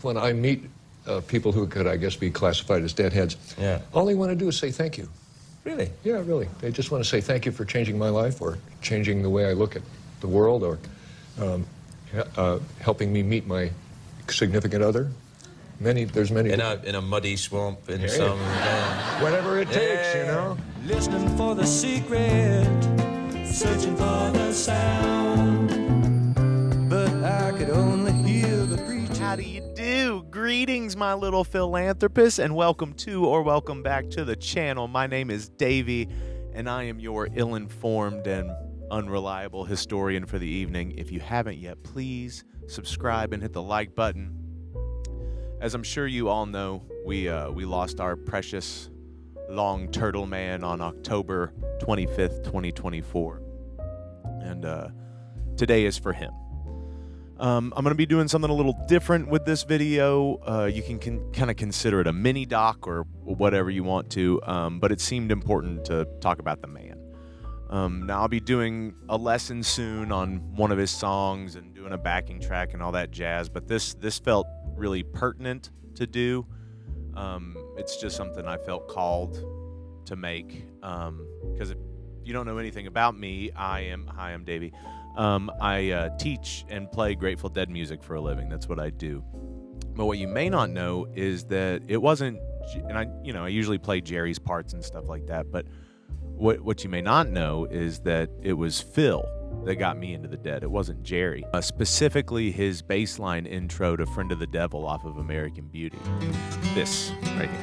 when I meet people who could, I guess, be classified as deadheads, all they want to do is say thank you. Really? Yeah, really. They just want to say thank you for changing my life, or changing the way I look at the world, or helping me meet my significant other. There's many. In a muddy swamp in some. Whatever it takes, you know. Listening for the secret, searching for the sound, but I could only hear the preacher. How do you do? Greetings, my little philanthropist, and welcome to or welcome back to the channel. My name is Davey, and I am your ill-informed and unreliable historian for the evening. If you haven't yet, please subscribe and hit the like button. As I'm sure you all know, we lost our precious long turtle man on October 25th, 2024. And today is for him. I'm going to be doing something a little different with this video. You can kind of consider it a mini doc or whatever you want to, but it seemed important to talk about the man. Now I'll be doing a lesson soon on one of his songs and doing a backing track and all that jazz, but this felt really pertinent to do. It's just something I felt called to make, because if you don't know anything about me, I'm Davey. I teach and play Grateful Dead music for a living. That's what I do. But what you may not know is that it wasn't, and I usually play Jerry's parts and stuff like that, but what you may not know is that it was Phil that got me into the Dead. It wasn't Jerry. Specifically his bass line intro to Friend of the Devil off of American Beauty. This right here.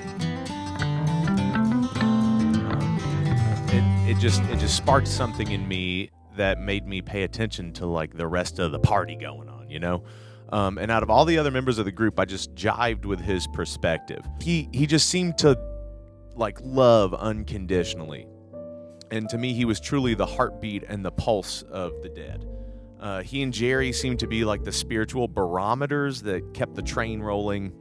It just sparked something in me that made me pay attention to like the rest of the party going on, you know? And out of all the other members of the group, I just jived with his perspective. He just seemed to like love unconditionally. And to me, he was truly the heartbeat and the pulse of the Dead. He and Jerry seemed to be like the spiritual barometers that kept the train rolling.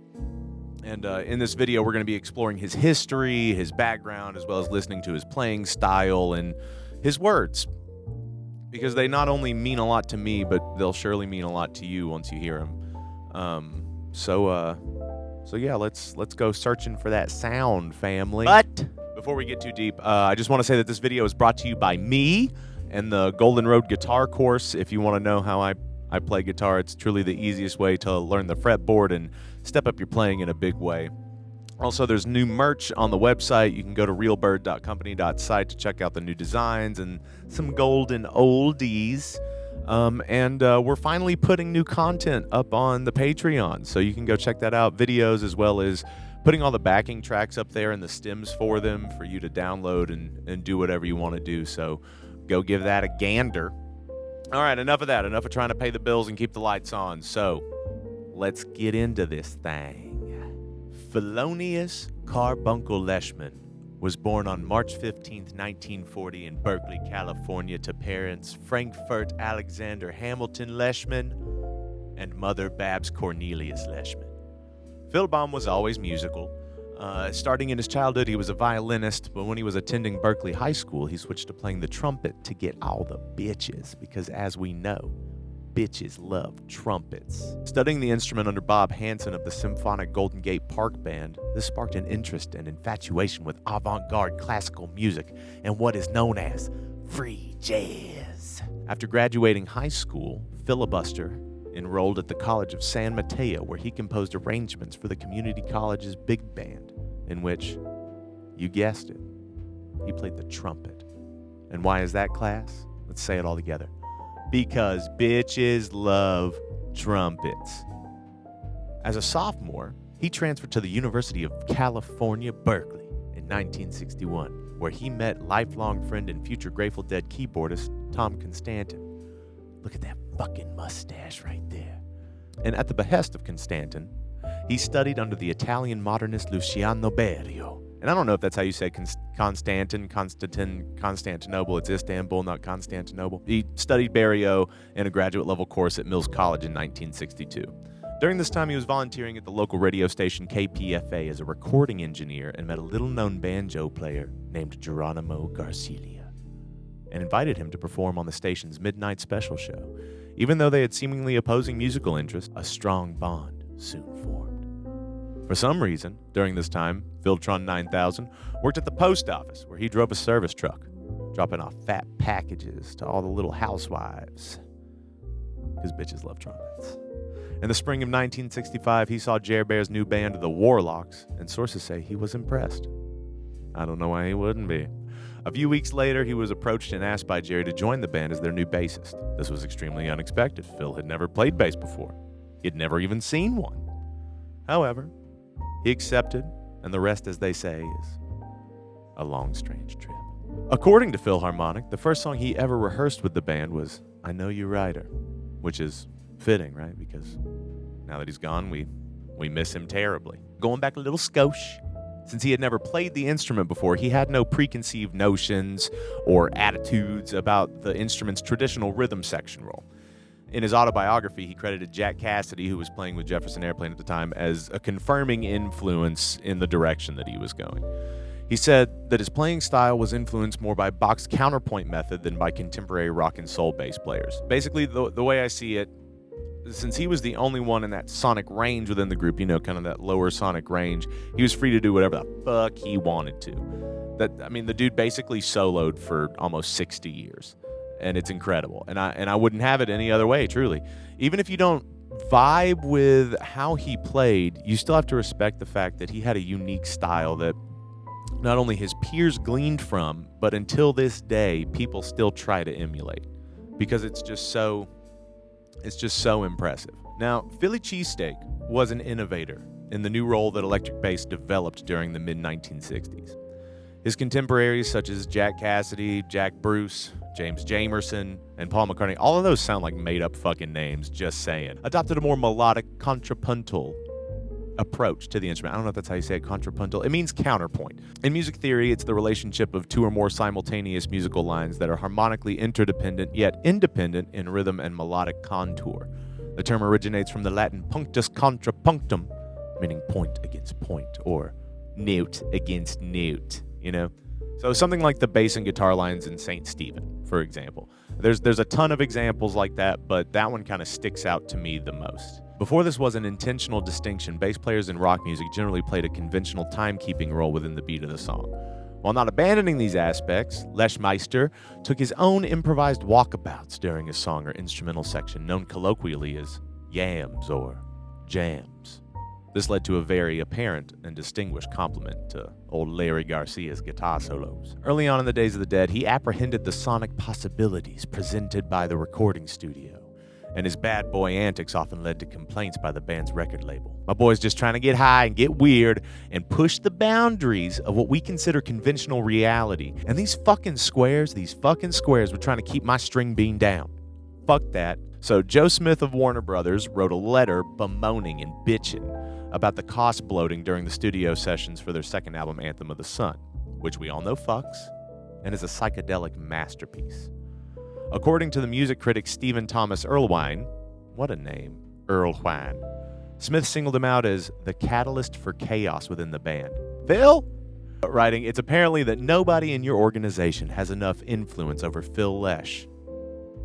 And in this video, we're going to be exploring his history, his background, as well as listening to his playing style and his words. Because they not only mean a lot to me, but they'll surely mean a lot to you once you hear them. So yeah, let's go searching for that sound, family. But before we get too deep, I just want to say that this video is brought to you by me and the Golden Road Guitar Course. If you want to know how I play guitar, it's truly the easiest way to learn the fretboard and step up your playing in a big way. Also, there's new merch on the website. You can go to realbird.company.site to check out the new designs and some golden oldies. And we're finally putting new content up on the Patreon, so you can go check that out. Videos, as well as putting all the backing tracks up there and the stems for them for you to download and do whatever you want to do. So go give that a gander. All right, enough of that. Enough of trying to pay the bills and keep the lights on. So let's get into this thing. Thelonious Carbuncle Leshman was born on March 15, 1940 in Berkeley, California, to parents Frankfurt Alexander Hamilton Leshman and mother Babs Cornelius Leshman. Philbaum was always musical. Starting in his childhood, he was a violinist, but when he was attending Berkeley High School, he switched to playing the trumpet to get all the bitches, because as we know, bitches love trumpets. Studying the instrument under Bob Hansen of the Symphonic Golden Gate Park Band, this sparked an interest and infatuation with avant-garde classical music and what is known as free jazz. After graduating high school, Filibuster enrolled at the College of San Mateo, where he composed arrangements for the community college's big band, in which, you guessed it, he played the trumpet. And why is that, class? Let's say it all together. Because bitches love trumpets. As a sophomore, he transferred to the University of California, Berkeley in 1961, where he met lifelong friend and future Grateful Dead keyboardist Tom Constantin. Look at that fucking mustache right there. And at the behest of Constantin, he studied under the Italian modernist Luciano Berio. And I don't know if that's how you say Constantinople. It's Istanbul, not Constantinople. He studied Berio in a graduate level course at Mills College in 1962. During this time, he was volunteering at the local radio station KPFA as a recording engineer and met a little-known banjo player named Geronimo Garcilia and invited him to perform on the station's midnight special show. Even though they had seemingly opposing musical interests, a strong bond soon formed. For some reason, during this time, Philtron 9000 worked at the post office where he drove a service truck, dropping off fat packages to all the little housewives. Because bitches love trumpets. In the spring of 1965, he saw Jer Bear's new band, The Warlocks, and sources say he was impressed. I don't know why he wouldn't be. A few weeks later, he was approached and asked by Jerry to join the band as their new bassist. This was extremely unexpected. Phil had never played bass before. He'd never even seen one. However, he accepted, and the rest, as they say, is a long, strange trip. According to Philharmonic, the first song he ever rehearsed with the band was I Know You Rider, which is fitting, right? Because now that he's gone, we miss him terribly. Going back a little skosh. Since he had never played the instrument before, he had no preconceived notions or attitudes about the instrument's traditional rhythm section role. In his autobiography, he credited Jack Cassidy, who was playing with Jefferson Airplane at the time, as a confirming influence in the direction that he was going. He said that his playing style was influenced more by Bach's counterpoint method than by contemporary rock and soul bass players. Basically, the way I see it, since he was the only one in that sonic range within the group, kind of that lower sonic range, he was free to do whatever the fuck he wanted to. The dude basically soloed for almost 60 years, and it's incredible. And I wouldn't have it any other way, truly. Even if you don't vibe with how he played, you still have to respect the fact that he had a unique style that not only his peers gleaned from, but until this day, people still try to emulate, because it's just so impressive. Now, Philly Cheesesteak was an innovator in the new role that electric bass developed during the mid-1960s. His contemporaries, such as Jack Cassidy, Jack Bruce, James Jamerson, and Paul McCartney, all of those sound like made-up fucking names, just saying, adopted a more melodic, contrapuntal approach to the instrument. I don't know if that's how you say it, contrapuntal. It means counterpoint. In music theory, it's the relationship of two or more simultaneous musical lines that are harmonically interdependent yet independent in rhythm and melodic contour. The term originates from the Latin punctus contra punctum, meaning point against point, or note against note, So something like the bass and guitar lines in St. Stephen, for example. There's a ton of examples like that, but that one kind of sticks out to me the most. Before this was an intentional distinction, bass players in rock music generally played a conventional timekeeping role within the beat of the song. While not abandoning these aspects, Lesh Meister took his own improvised walkabouts during his song or instrumental section, known colloquially as yams or jams. This led to a very apparent and distinguished complement to old Larry Garcia's guitar solos. Early on in the days of the Dead, he apprehended the sonic possibilities presented by the recording studio, and his bad boy antics often led to complaints by the band's record label. My boy's just trying to get high and get weird and push the boundaries of what we consider conventional reality. And these fucking squares were trying to keep my string bean down. Fuck that. So Joe Smith of Warner Brothers wrote a letter bemoaning and bitching about the cost bloating during the studio sessions for their second album, Anthem of the Sun, which we all know fucks and is a psychedelic masterpiece. According to the music critic Stephen Thomas Erlewine, what a name, Erlewine, Smith singled him out as the catalyst for chaos within the band. Phil? Writing, it's apparently that nobody in your organization has enough influence over Phil Lesh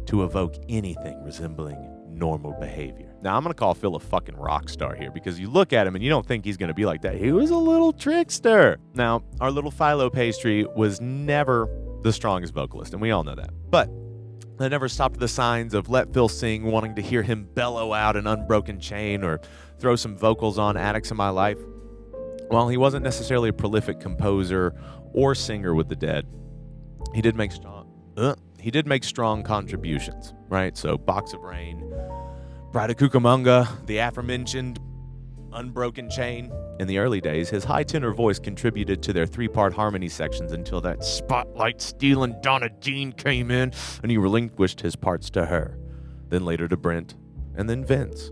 to evoke anything resembling normal behavior. Now, I'm going to call Phil a fucking rock star here, because you look at him and you don't think he's going to be like that. He was a little trickster. Now, our little Philo Pastry was never the strongest vocalist, and we all know that. But that never stopped the signs of Let Phil Sing wanting to hear him bellow out an Unbroken Chain or throw some vocals on Addicts of My Life. While he wasn't necessarily a prolific composer or singer with the Dead, he did make strong contributions, right? So Box of Rain, Bride of Cucamonga, the aforementioned Unbroken Chain. In the early days, his high tenor voice contributed to their three-part harmony sections until that spotlight-stealing Donna Jean came in and he relinquished his parts to her, then later to Brent, and then Vince.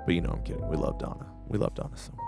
But I'm kidding. We love Donna. We love Donna so much.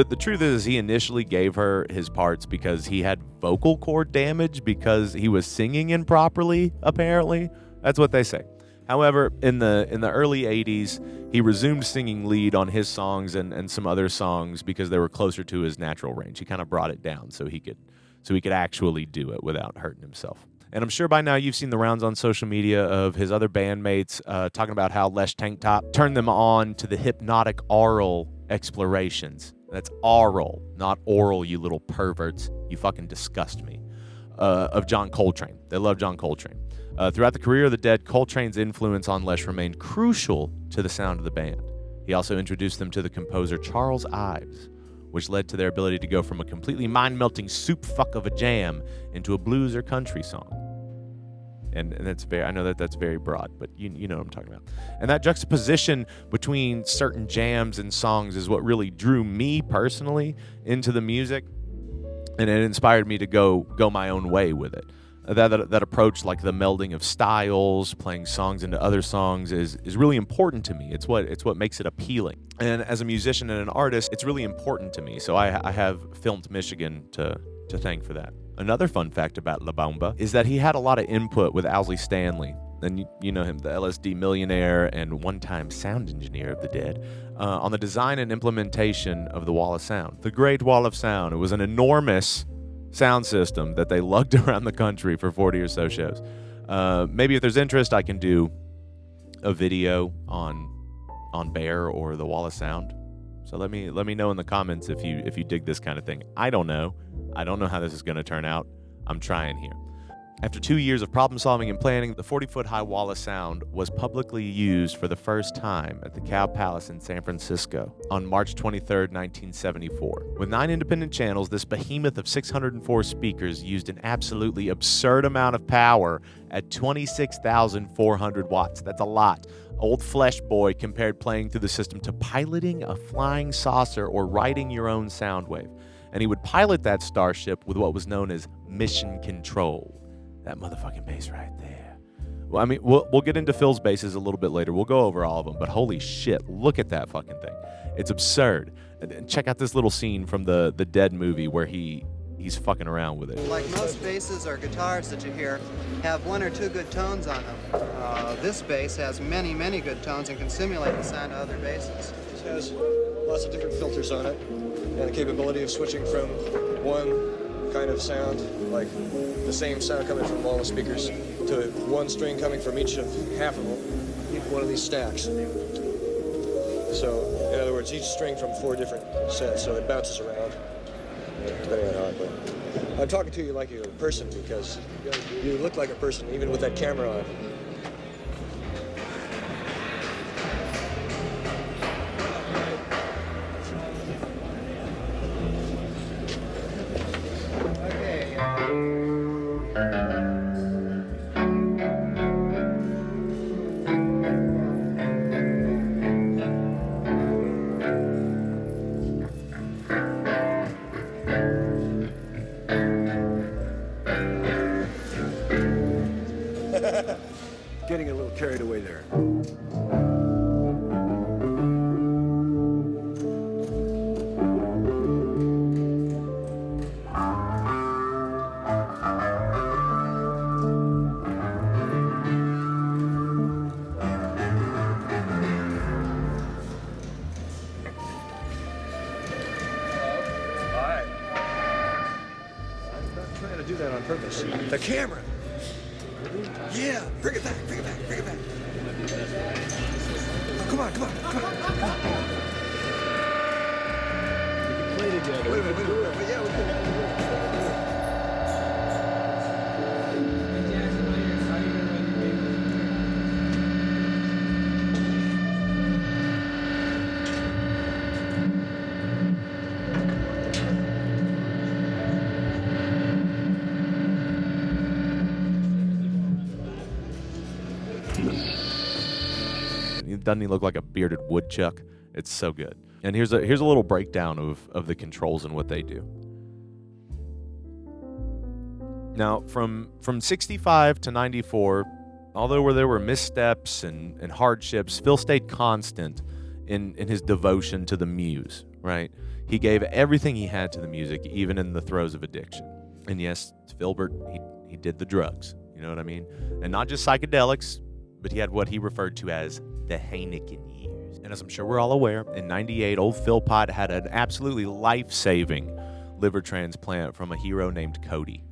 The truth is, he initially gave her his parts because he had vocal cord damage because he was singing improperly, apparently. That's what they say. However, in the early 80s, he resumed singing lead on his songs and some other songs because they were closer to his natural range. He kind of brought it down so he could actually do it without hurting himself. And I'm sure by now you've seen the rounds on social media of his other bandmates talking about how Lesh Tank Top turned them on to the hypnotic aural explorations. That's aural, not oral, you little perverts. You fucking disgust me. Of John Coltrane. They love John Coltrane. Throughout the career of the Dead, Coltrane's influence on Lesh remained crucial to the sound of the band. He also introduced them to the composer Charles Ives, which led to their ability to go from a completely mind-melting soup fuck of a jam into a blues or country song. And that's very, I know that's very broad, but you know what I'm talking about. And that juxtaposition between certain jams and songs is what really drew me personally into the music, and it inspired me to go my own way with it. That approach, like the melding of styles, playing songs into other songs, is really important to me. It's what makes it appealing. And as a musician and an artist, it's really important to me. So I have Filmed Michigan to thank for that. Another fun fact about La Bamba is that he had a lot of input with Owsley Stanley. And you know him, the LSD millionaire and one-time sound engineer of the Dead, on the design and implementation of the Wall of Sound. The Great Wall of Sound. It was an enormous sound system that they lugged around the country for 40 or so shows. Maybe if there's interest, I can do a video on Bear or the Wall of Sound. So let me know in the comments if you dig this kind of thing. I don't know how this is going to turn out. I'm trying here. After 2 years of problem solving and planning, the 40-foot-high Wall of Sound was publicly used for the first time at the Cow Palace in San Francisco on March 23, 1974. With 9 independent channels, this behemoth of 604 speakers used an absolutely absurd amount of power at 26,400 watts. That's a lot. Old Flesh Boy compared playing through the system to piloting a flying saucer or writing your own sound wave. And he would pilot that starship with what was known as mission control. That motherfucking bass right there. Well, I mean, we'll get into Phil's basses a little bit later. We'll go over all of them, but holy shit, look at that fucking thing. It's absurd. And check out this little scene from the Dead movie where he's fucking around with it. Like most basses or guitars that you hear, have 1 or 2 good tones on them. This bass has many, many good tones and can simulate the sound of other basses. It has lots of different filters on it and the capability of switching from one kind of sound, like the same sound coming from all the speakers, to one string coming from each of half of them, each one of these stacks. So, in other words, each string from 4 different sets, so it bounces around, depending on how I play. I'm talking to you like you're a person because you look like a person, even with that camera on. Getting a little carried away there. Do that on purpose. The camera. Yeah, bring it back, bring it back, bring it back. Oh, come on, come on, come on, come on. We can play together. Wait a minute. Yeah, we can. Doesn't he look like a bearded woodchuck? It's so good. And here's a little breakdown of the controls and what they do. Now, from 65 to 94, although there were missteps and hardships, Phil stayed constant in his devotion to the muse, right? He gave everything he had to the music, even in the throes of addiction. And yes, Filbert, he did the drugs, you know what I mean? And not just psychedelics, but he had what he referred to as the Heineken years. And as I'm sure we're all aware, in 98, old Phil Pot had an absolutely life-saving liver transplant from a hero named Cody.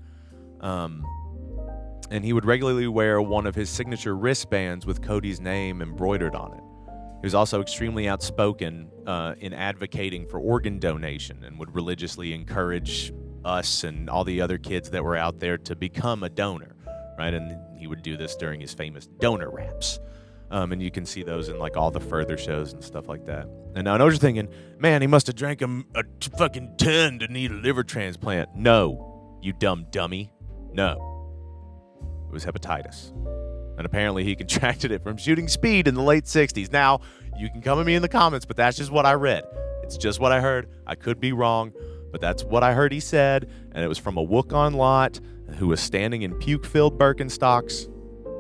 And he would regularly wear one of his signature wristbands with Cody's name embroidered on it. He was also extremely outspoken in advocating for organ donation and would religiously encourage us and all the other kids that were out there to become a donor, right? And he would do this during his famous donor raps. And you can see those in like all the Further shows and stuff like that. And now I know what you're thinking, man, he must have drank a fucking ton to need a liver transplant. No, you dumb dummy. No. It was hepatitis. And apparently he contracted it from shooting speed in the late 60s. Now, you can come at me in the comments, but that's just what I read. It's just what I heard. I could be wrong, but that's what I heard he said. And it was from a Wook-on lot who was standing in puke-filled Birkenstocks.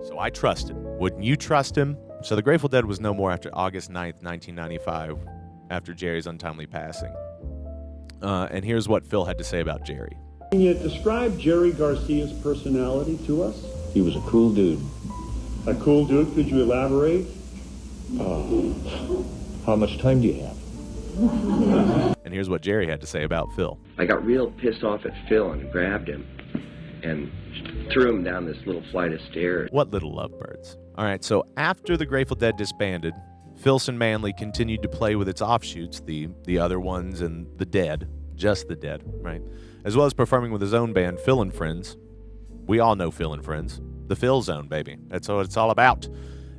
So I trust him. Wouldn't you trust him? So the Grateful Dead was no more after August 9th, 1995, after Jerry's untimely passing. And here's what Phil had to say about Jerry. Can you describe Jerry Garcia's personality to us? He was a cool dude. A cool dude? Could you elaborate? How much time do you have? And here's what Jerry had to say about Phil. I got real pissed off at Phil and grabbed him and threw him down this little flight of stairs. What little lovebirds. All right, so after the Grateful Dead disbanded, Philson Manley continued to play with its offshoots, the other ones and the Dead, just the Dead, right? As well as performing with his own band, Phil and Friends. We all know Phil and Friends. The Phil Zone, baby. That's what it's all about.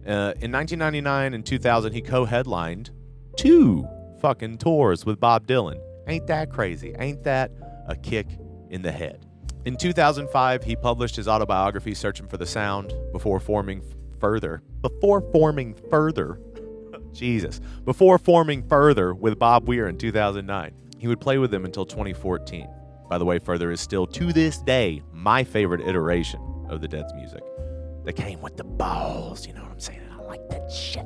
In 1999 and 2000, he co-headlined 2 fucking tours with Bob Dylan. Ain't that crazy? Ain't that a kick in the head? In 2005, he published his autobiography, Searching for the Sound, before forming further with Bob Weir in 2009. He would play with them until 2014. By the way, Further is still, to this day, my favorite iteration of the Dead's music. They came with the balls, you know what I'm saying? I like that shit.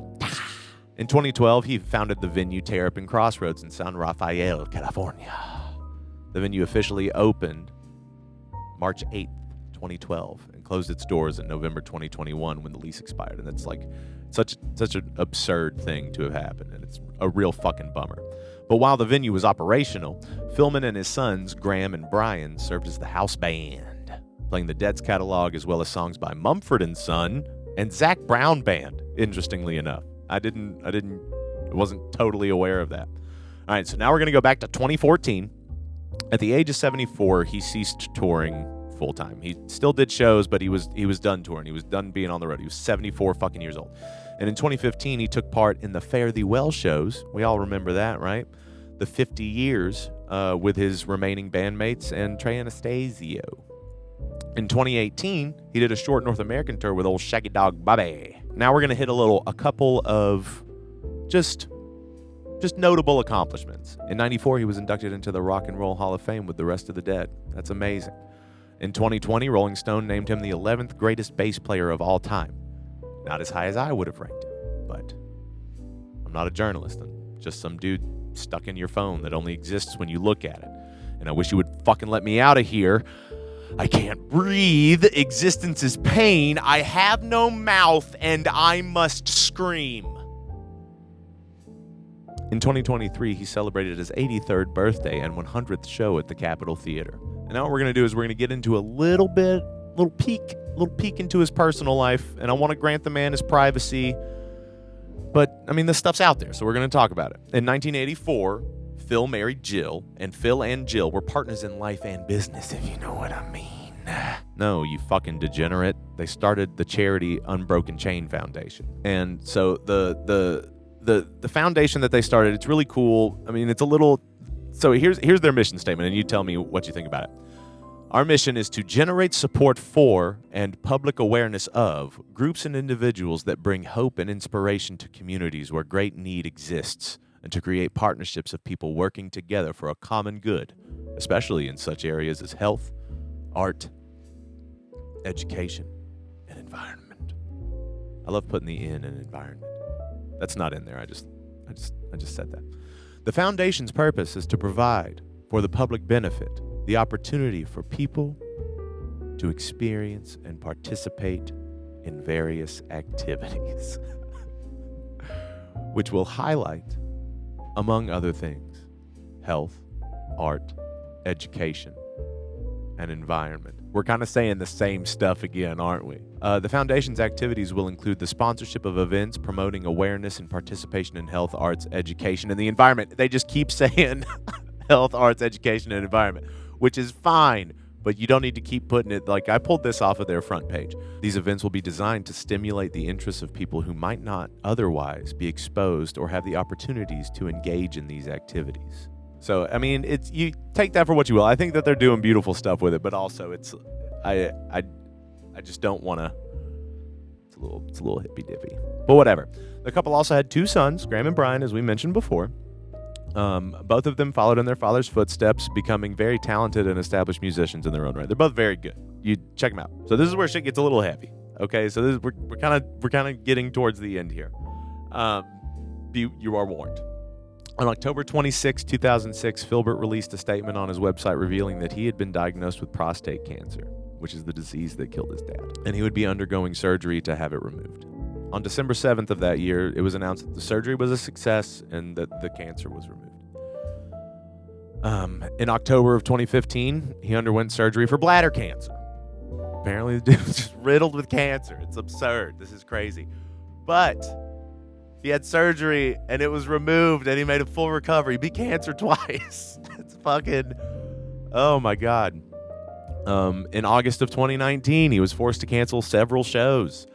In 2012, he founded the venue Terrapin Crossroads in San Rafael, California. The venue officially opened March 8th, 2012, and closed its doors in November 2021 when the lease expired. And that's like such an absurd thing to have happened, and it's a real fucking bummer. But while the venue was operational, Philman and his sons, Graham and Brian, served as the house band, playing the Dead's catalog as well as songs by Mumford & Son and Zac Brown Band, interestingly enough. I wasn't totally aware of that. All right, so now we're going to go back to 2014. At the age of 74, he ceased touring full-time. He still did shows, but he was done touring. He was done being on the road. He was 74 fucking years old. And in 2015, he took part in the Fare Thee Well shows. We all remember that, right? The 50 years with his remaining bandmates and Trey Anastasio. In 2018, he did a short North American tour with old Shaggy Dog Bobby. Now we're going to hit a couple of just notable accomplishments. In 94, he was inducted into the Rock and Roll Hall of Fame with the rest of the Dead. That's amazing. In 2020, Rolling Stone named him the 11th greatest bass player of all time. Not as high as I would have ranked him, but I'm not a journalist. I'm just some dude stuck in your phone that only exists when you look at it. And I wish you would fucking let me out of here. I can't breathe. Existence is pain. I have no mouth, and I must scream. In 2023, he celebrated his 83rd birthday and 100th show at the Capitol Theater. And now what we're going to do is we're going to get into a little peek into his personal life, and I want to grant the man his privacy. But, I mean, this stuff's out there, so we're going to talk about it. In 1984, Phil married Jill, and Phil and Jill were partners in life and business, if you know what I mean. No, you fucking degenerate. They started the charity Unbroken Chain Foundation. And so the foundation that they started, it's really cool. I mean, it's a little... So here's their mission statement, and you tell me what you think about it. Our mission is to generate support for and public awareness of groups and individuals that bring hope and inspiration to communities where great need exists, and to create partnerships of people working together for a common good, especially in such areas as health, art, education, and environment. I love putting the in environment. That's not in there. I just said that. The foundation's purpose is to provide, for the public benefit, the opportunity for people to experience and participate in various activities, which will highlight, among other things, health, art, education, and environment. We're kind of saying the same stuff again, aren't we? The foundation's activities will include the sponsorship of events promoting awareness and participation in health, arts, education, and the environment. They just keep saying health, arts, education, and environment, which is fine, but you don't need to keep putting it. Like, I pulled this off of their front page. These events will be designed to stimulate the interests of people who might not otherwise be exposed or have the opportunities to engage in these activities. So, I mean, it's, you take that for what you will. I think that they're doing beautiful stuff with it, but also it's, I just don't want to, it's a little hippy dippy, but whatever. The couple also had 2 sons, Graham and Brian, as we mentioned before. Both of them followed in their father's footsteps, becoming very talented and established musicians in their own right. They're both very good. You check them out. So this is where shit gets a little heavy. Okay, so this is, we're kind of getting towards the end here. You are warned. On October 26, 2006, Filbert released a statement on his website revealing that he had been diagnosed with prostate cancer, which is the disease that killed his dad, and he would be undergoing surgery to have it removed. On December 7th of that year, it was announced that the surgery was a success and that the cancer was removed. In October of 2015, he underwent surgery for bladder cancer. Apparently, the dude was just riddled with cancer. It's absurd. This is crazy. But he had surgery and it was removed and he made a full recovery. He beat cancer twice. It's fucking, oh my God. In August of 2019, he was forced to cancel several shows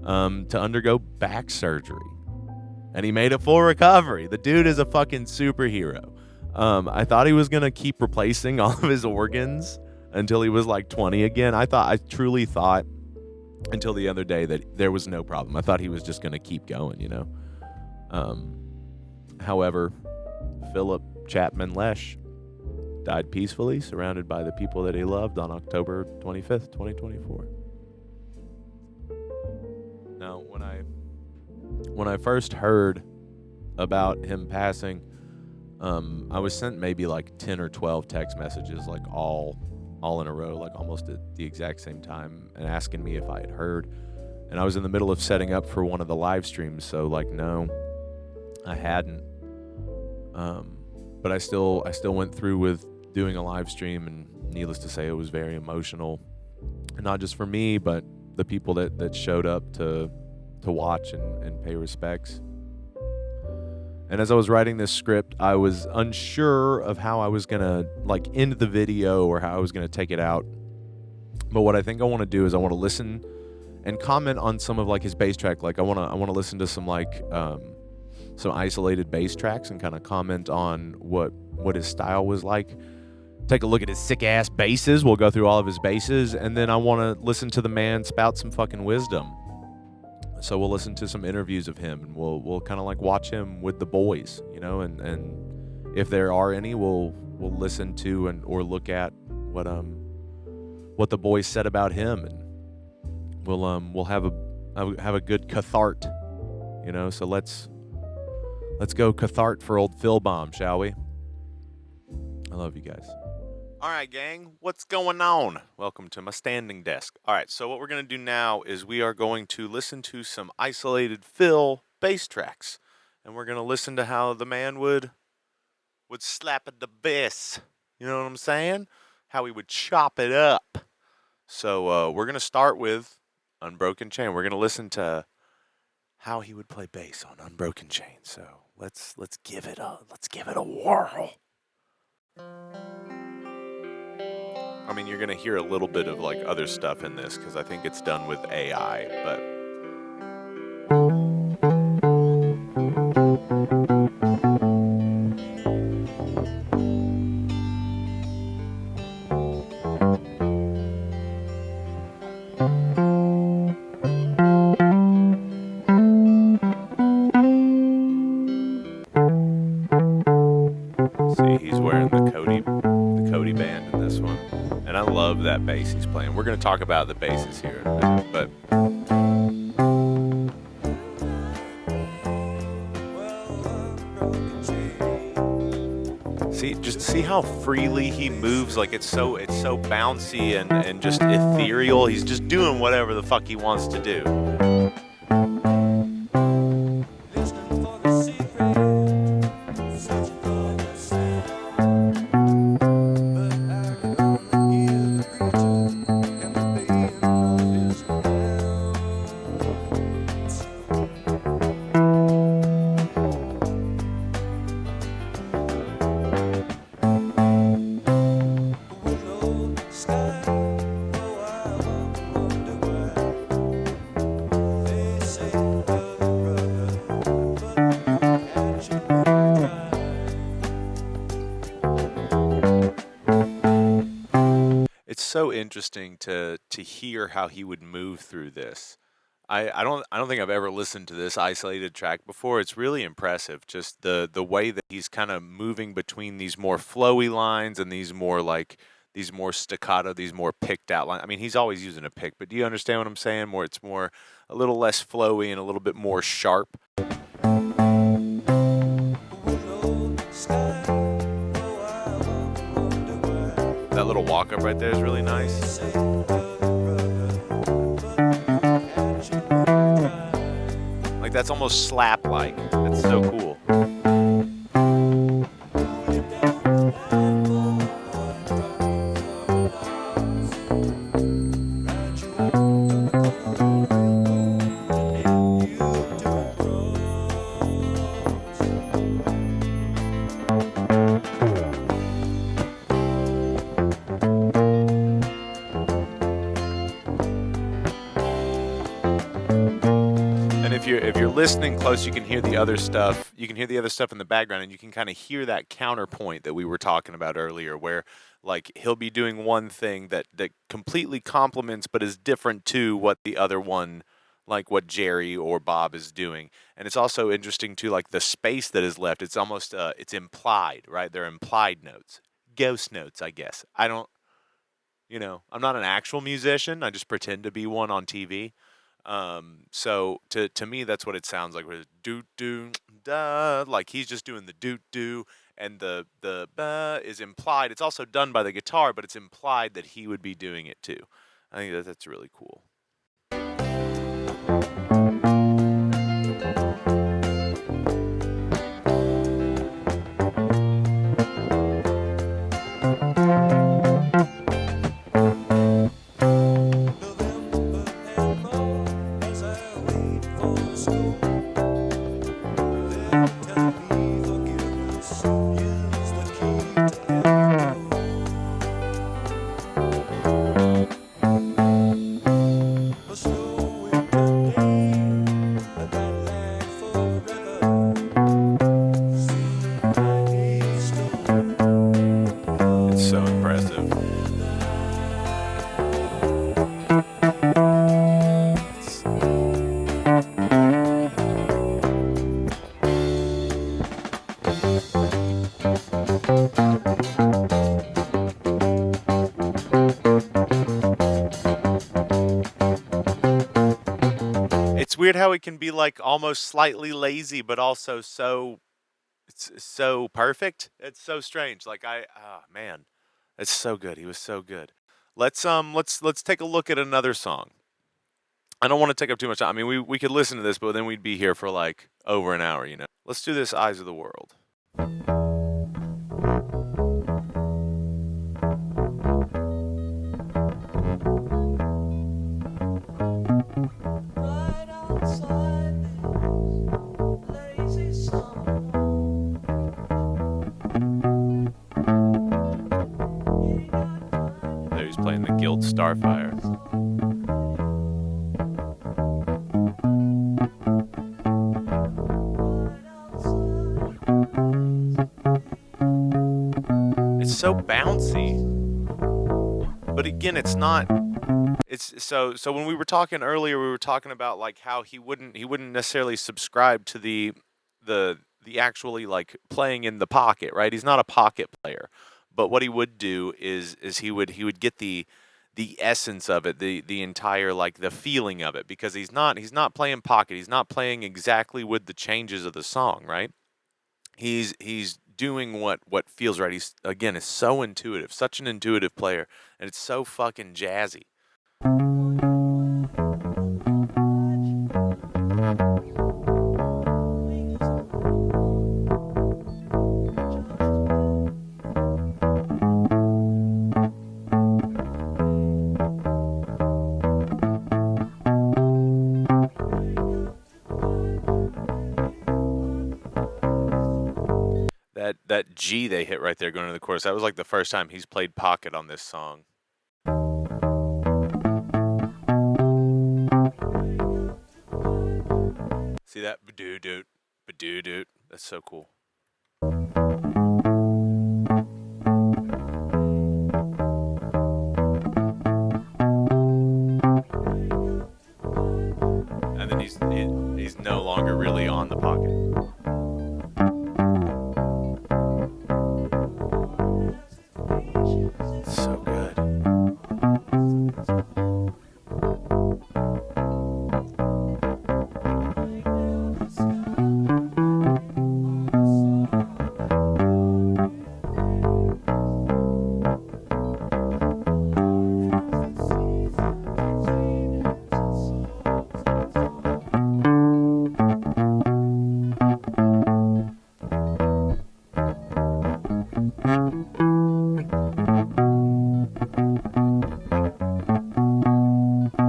to undergo back surgery. And he made a full recovery. The dude is a fucking superhero. I thought he was going to keep replacing all of his organs until he was like 20 again. I truly thought until the other day that there was no problem. I thought he was just going to keep going, you know. However, Philip Chapman Lesh died peacefully, surrounded by the people that he loved on October 25th, 2024. Now, when I first heard about him passing, I was sent maybe like 10 or 12 text messages, like all in a row, like almost at the exact same time, and asking me if I had heard. And I was in the middle of setting up for one of the live streams, so like, no, I hadn't. But I still went through with doing a live stream, and needless to say, it was very emotional, and not just for me, but the people that showed up to watch and pay respects. And as I was writing this script, I was unsure of how I was gonna like end the video or how I was gonna take it out. But what I think I want to do is I want to listen and comment on some of like his bass track. Like I want to listen to some like some isolated bass tracks and kind of comment on what his style was like. Take a look at his sick ass basses. We'll go through all of his basses, and then I want to listen to the man spout some fucking wisdom. So we'll listen to some interviews of him, and we'll kind of like watch him with the boys, you know, and if there are any, we'll listen to or look at what the boys said about him, and we'll have a good cathart, you know. So let's go cathart for old Phil Bomb, shall we? I love you guys. All right, gang, what's going on? Welcome to my standing desk. All right, so what we're going to do now is we are going to listen to some isolated Phil bass tracks, and we're going to listen to how the man would slap at the bass. You know what I'm saying? How he would chop it up. So we're going to start with Unbroken Chain. We're going to listen to how he would play bass on Unbroken Chain. So let's give it a whirl. I mean, you're going to hear a little bit of like other stuff in this because I think it's done with AI, but see, he's wearing the Cody band in this one. And I love that bass he's playing. We're going to talk about the basses here in a minute, but see how freely he moves. Like it's so bouncy and just ethereal. He's just doing whatever the fuck he wants to do. so interesting to hear how he would move through this. I don't think I've ever listened to this isolated track before. It's really impressive, just the way that he's kind of moving between these more flowy lines and these more staccato, these more picked out lines. I mean, he's always using a pick, but do you understand what I'm saying? Where it's more a little less flowy and a little bit more sharp. That little walk up right there is really nice. Like that's almost slap-like. That's so cool. If you're listening close, you can hear the other stuff. You can hear the other stuff in the background, and you can kind of hear that counterpoint that we were talking about earlier, where like he'll be doing one thing that completely complements, but is different to what the other one, like what Jerry or Bob is doing. And it's also interesting too, like the space that is left. It's almost it's implied, right? They're implied notes, ghost notes, I guess. I'm not an actual musician. I just pretend to be one on TV. So to me, that's what it sounds like. Where it's do do da, like he's just doing the do do, and the ba is implied. It's also done by the guitar, but it's implied that he would be doing it too. I think that's really cool. Weird how it can be like almost slightly lazy, but also it's so perfect. It's so strange. Like man, it's so good. He was so good. Let's take a look at another song. I don't want to take up too much time. I mean, we could listen to this, but then we'd be here for like over an hour. Let's do this. Eyes of the World. Playing the Guild Starfire. It's so bouncy, but again, it's not. It's so when we were talking earlier, we were talking about like how he wouldn't necessarily subscribe to the actually like playing in the pocket, right? He's not a pocket player. But what he would do is he would get the essence of it, the entire like the feeling of it, because he's not playing pocket. He's not playing exactly with the changes of the song, right? He's doing what feels right. He's again is so intuitive, such an intuitive player, and it's so fucking jazzy. That G they hit right there going into the chorus, that was like the first time he's played pocket on this song. See that? Ba-doo-doot, ba-doo-doot. That's so cool. really on the pocket. So good.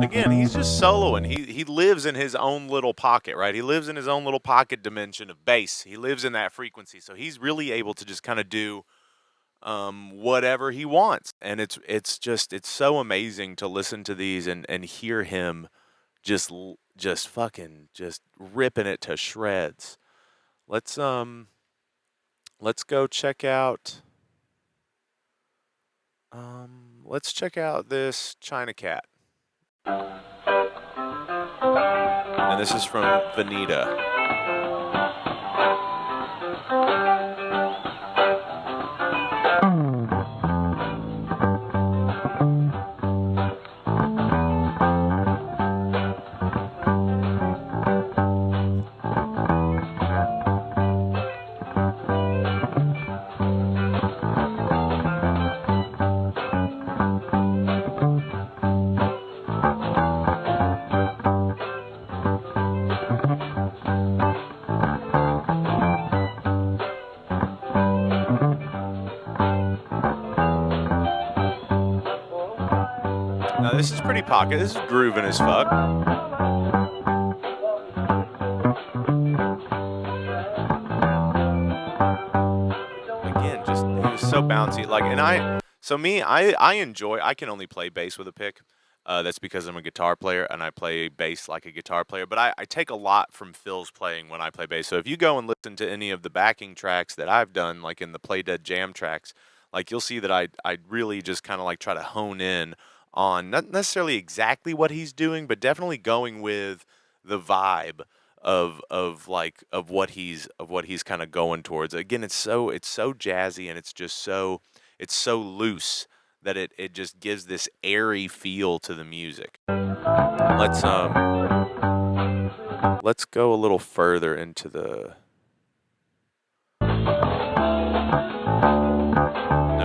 Again, he's just soloing. He lives in his own little pocket, right? He lives in his own little pocket dimension of bass. He lives in that frequency, so he's really able to just kind of do whatever he wants, and it's so amazing to listen to these and hear him just fucking just ripping it to shreds. Let's go check out. Let's check out this China Cat. And this is from Vanita. Now this is pretty pocket. This is grooving as fuck. Again, just he was so bouncy. Like, and I enjoy. I can only play bass with a pick. That's because I'm a guitar player and I play bass like a guitar player. But I take a lot from Phil's playing when I play bass. So if you go and listen to any of the backing tracks that I've done, like in the Play Dead Jam tracks, like you'll see that I really just kind of like try to hone in on not necessarily exactly what he's doing, but definitely going with the vibe of what he's kind of going towards. Again, it's so jazzy and it's so loose that it just gives this airy feel to the music. Let's go a little further into the. Now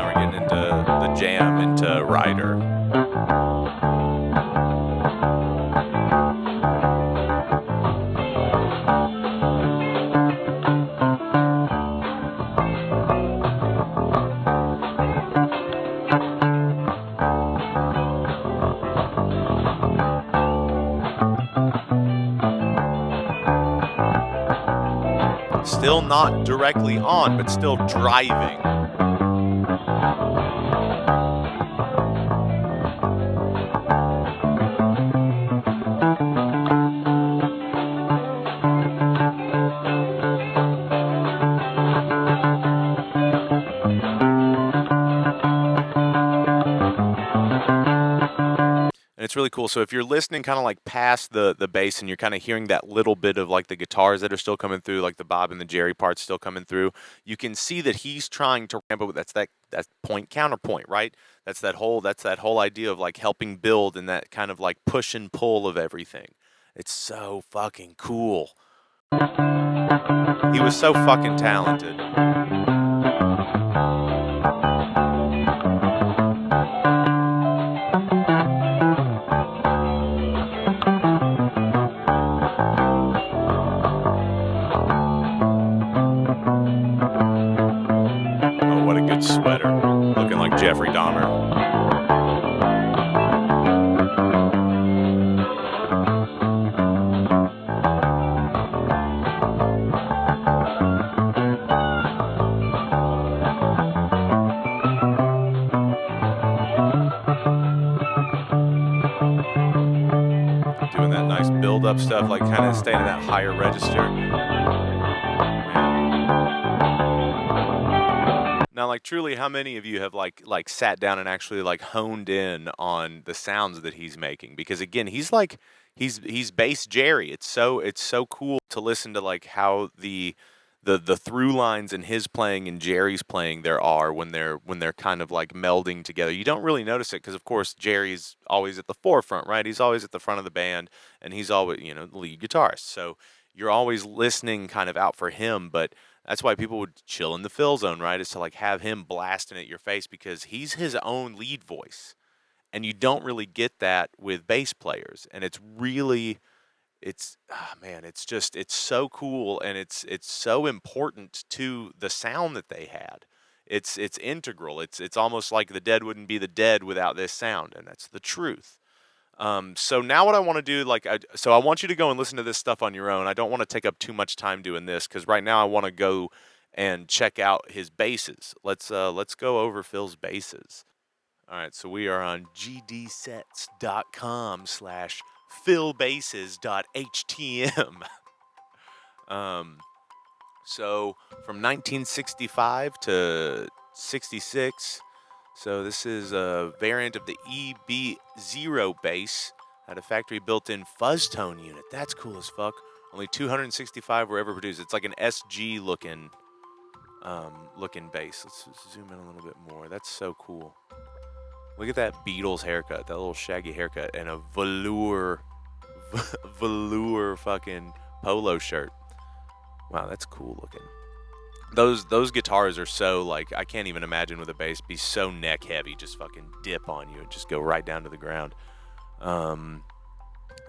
we're getting into the jam, into Rider. Still not directly on, but still driving. It's really cool. So if you're listening kind of like past the bass and you're kind of hearing that little bit of like the guitars that are still coming through, like the Bob and the Jerry parts still coming through, you can see that he's trying to ramp up. That's point counterpoint, right? That's that whole idea of like helping build and that kind of like push and pull of everything. It's so fucking cool. He was so fucking talented. Sweater, looking like Jeffrey Dahmer. Doing that nice build-up stuff, like kind of staying in that higher register. Now, like, truly, how many of you have like sat down and actually like honed in on the sounds that he's making? Because again, he's he's bass Jerry. It's so cool to listen to like how the through lines in his playing and Jerry's playing there are when they're kind of like melding together. You don't really notice it because of course Jerry's always at the forefront, right? He's always at the front of the band and he's always, the lead guitarist. So you're always listening kind of out for him, but that's why people would chill in the Phil zone, right? Is to like have him blasting at your face because he's his own lead voice. And you don't really get that with bass players. And it's really it's so cool and it's so important to the sound that they had. It's integral. It's almost like the Dead wouldn't be the Dead without this sound, and that's the truth. So now what I want to do, I want you to go and listen to this stuff on your own. I don't want to take up too much time doing this because right now I want to go and check out his basses. Let's go over Phil's basses. All right, so we are on gdsets.com/philbasses.htm. So from 1965 to 66. So this is a variant of the EB0 bass. Had a factory built-in fuzz tone unit. That's cool as fuck. Only 265 were ever produced. It's like an SG looking bass. Let's zoom in a little bit more. That's so cool. Look at that Beatles haircut, that little shaggy haircut, and a velour fucking polo shirt. Wow, that's cool looking. Those guitars are so, like, I can't even imagine with a bass be so neck heavy, just fucking dip on you and just go right down to the ground.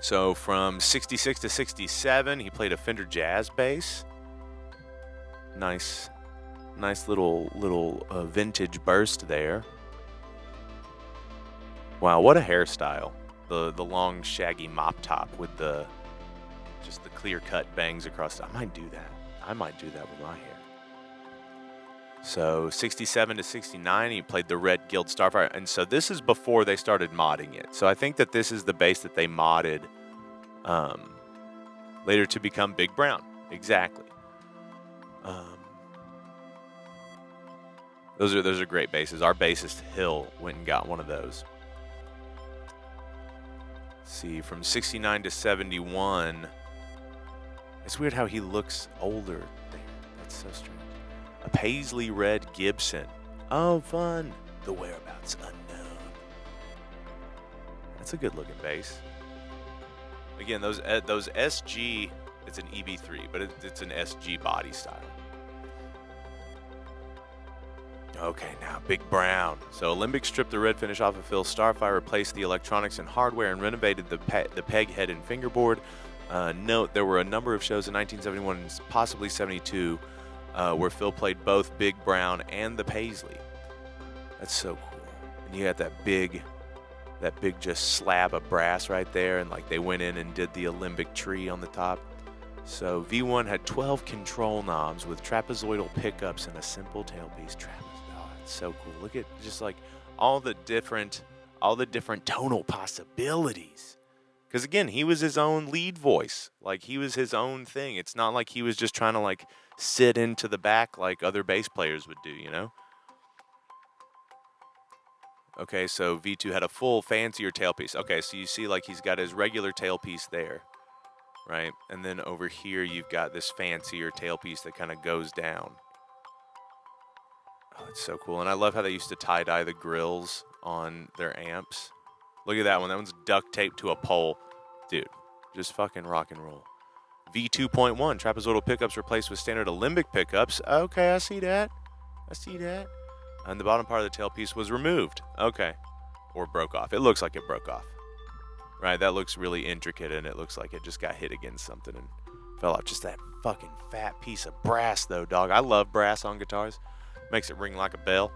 So from 66 to 67, he played a Fender Jazz bass. Nice little vintage burst there. Wow, what a hairstyle. The long shaggy mop top with the clear cut bangs across. I might do that with my hair. So 67 to 69, he played the Red Guild Starfire. And so this is before they started modding it. So I think that this is the bass that they modded later to become Big Brown. Exactly. Those are great basses. Our bassist Hill went and got one of those. Let's see, from 69 to 71. It's weird how he looks older there. That's so strange. A paisley red Gibson. Oh, fun. The whereabouts unknown. That's a good looking bass. Again, those SG, it's an EB3, but it's an SG body style. Okay, now Big Brown. So Alembic stripped the red finish off of Phil's Starfire, replaced the electronics and hardware, and renovated the peg head and fingerboard. Note, there were a number of shows in 1971 and possibly 72 where Phil played both Big Brown and the Paisley. That's so cool. And you got that big just slab of brass right there, and like they went in and did the Alembic tree on the top. So V1 had 12 control knobs with trapezoidal pickups and a simple tailpiece. Oh, that's so cool. Look at just like all the different tonal possibilities. Because again, he was his own lead voice. Like he was his own thing. It's not like he was just trying to like sit into the back like other bass players would do, you know? Okay, so V2 had a full fancier tailpiece. Okay, so you see like he's got his regular tailpiece there, right? And then over here you've got this fancier tailpiece that kind of goes down. Oh, it's so cool. And I love how they used to tie-dye the grills on their amps. Look at that one. That one's duct taped to a pole. Dude, just fucking rock and roll. V2.1, trapezoidal pickups replaced with standard Alembic pickups. Okay, I see that. And the bottom part of the tailpiece was removed. Okay. Or broke off. It looks like it broke off. Right, that looks really intricate, and it looks like it just got hit against something and fell out. Just that fucking fat piece of brass, though, dog. I love brass on guitars. Makes it ring like a bell.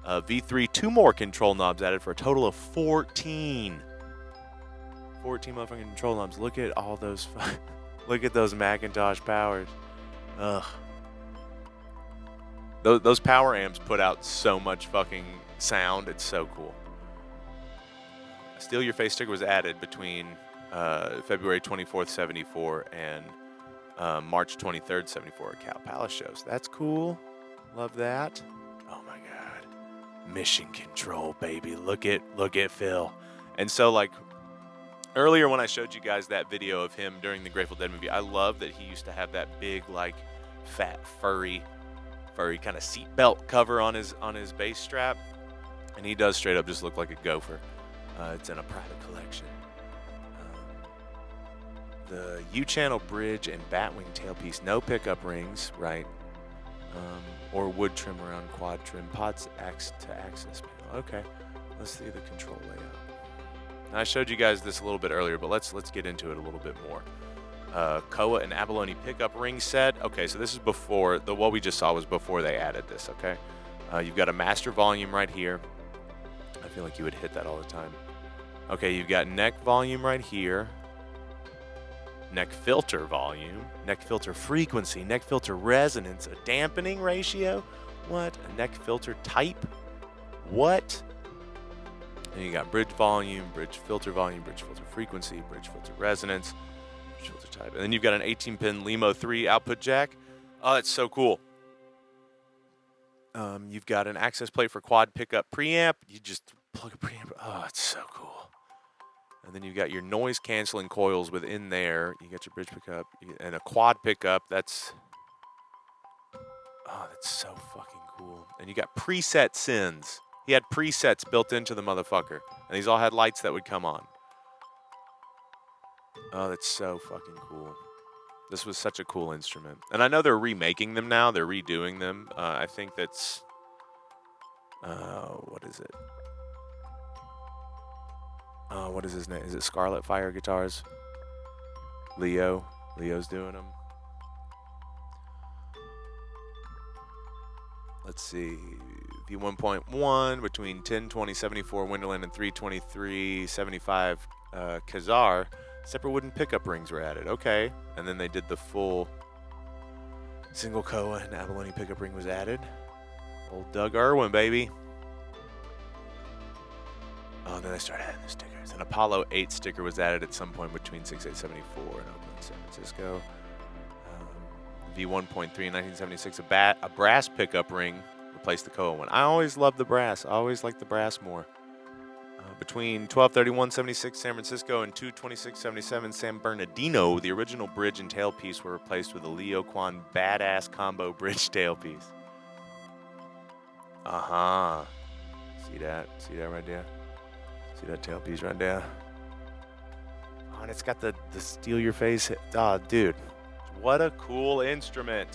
V3, 2 more control knobs added for a total of 14. 14 motherfucking control knobs. Look at all those. Look at those Macintosh powers. Ugh. Those power amps put out so much fucking sound. It's so cool. A Steal Your Face sticker was added between February 24th, 74 and March 23rd, 74 at Cow Palace shows. That's cool. Love that. Oh my God. Mission Control, baby. Look at Phil. And so like Earlier when I showed you guys that video of him during the Grateful Dead movie, I love that he used to have that big, like, fat, furry kind of seatbelt cover on his bass strap. And he does straight up just look like a gopher. It's in a private collection. The U-channel bridge and Batwing tailpiece, no pickup rings, right? Or wood trim around quad trim, pods to access panel. Okay, let's see the control layout. Now, I showed you guys this a little bit earlier, but let's get into it a little bit more. Koa and abalone pickup ring set. Okay, so this is before, what we just saw was before they added this, okay? You've got a master volume right here. I feel like you would hit that all the time. Okay, you've got neck volume right here. Neck filter volume, neck filter frequency, neck filter resonance, a dampening ratio. What? A neck filter type? What? And you got bridge volume, bridge filter frequency, bridge filter resonance, bridge filter type. And then you've got an 18-pin Limo 3 output jack. Oh, that's so cool. You've got an access plate for quad pickup preamp. You just plug a preamp. Oh, it's so cool. And then you've got your noise canceling coils within there. You got your bridge pickup and a quad pickup. That's so fucking cool. And you got preset sins. He had presets built into the motherfucker. And these all had lights that would come on. Oh, that's so fucking cool. This was such a cool instrument. And I know they're remaking them now. They're redoing them. I think that's... what is it? What is his name? Is it Scarlet Fire Guitars? Leo's doing them. Let's see. V1.1 between 102074 Wonderland and 32375 Kazar. Separate wooden pickup rings were added. Okay. And then they did the full single Koa and abalone pickup ring was added. Old Doug Irwin, baby. Oh, and then they started adding the stickers. An Apollo 8 sticker was added at some point between 6874 and Oakland, San Francisco. V1.3 in 1976, a brass pickup ring replaced the Koa one. I always loved the brass. I always liked the brass more. Between 1231.76 San Francisco and 226.77 San Bernardino, the original bridge and tailpiece were replaced with a Leo Kwan badass combo bridge tailpiece. Uh-huh. See that? See that right there? See that tailpiece right there? Oh, and it's got the steal your face. Oh, dude. What a cool instrument.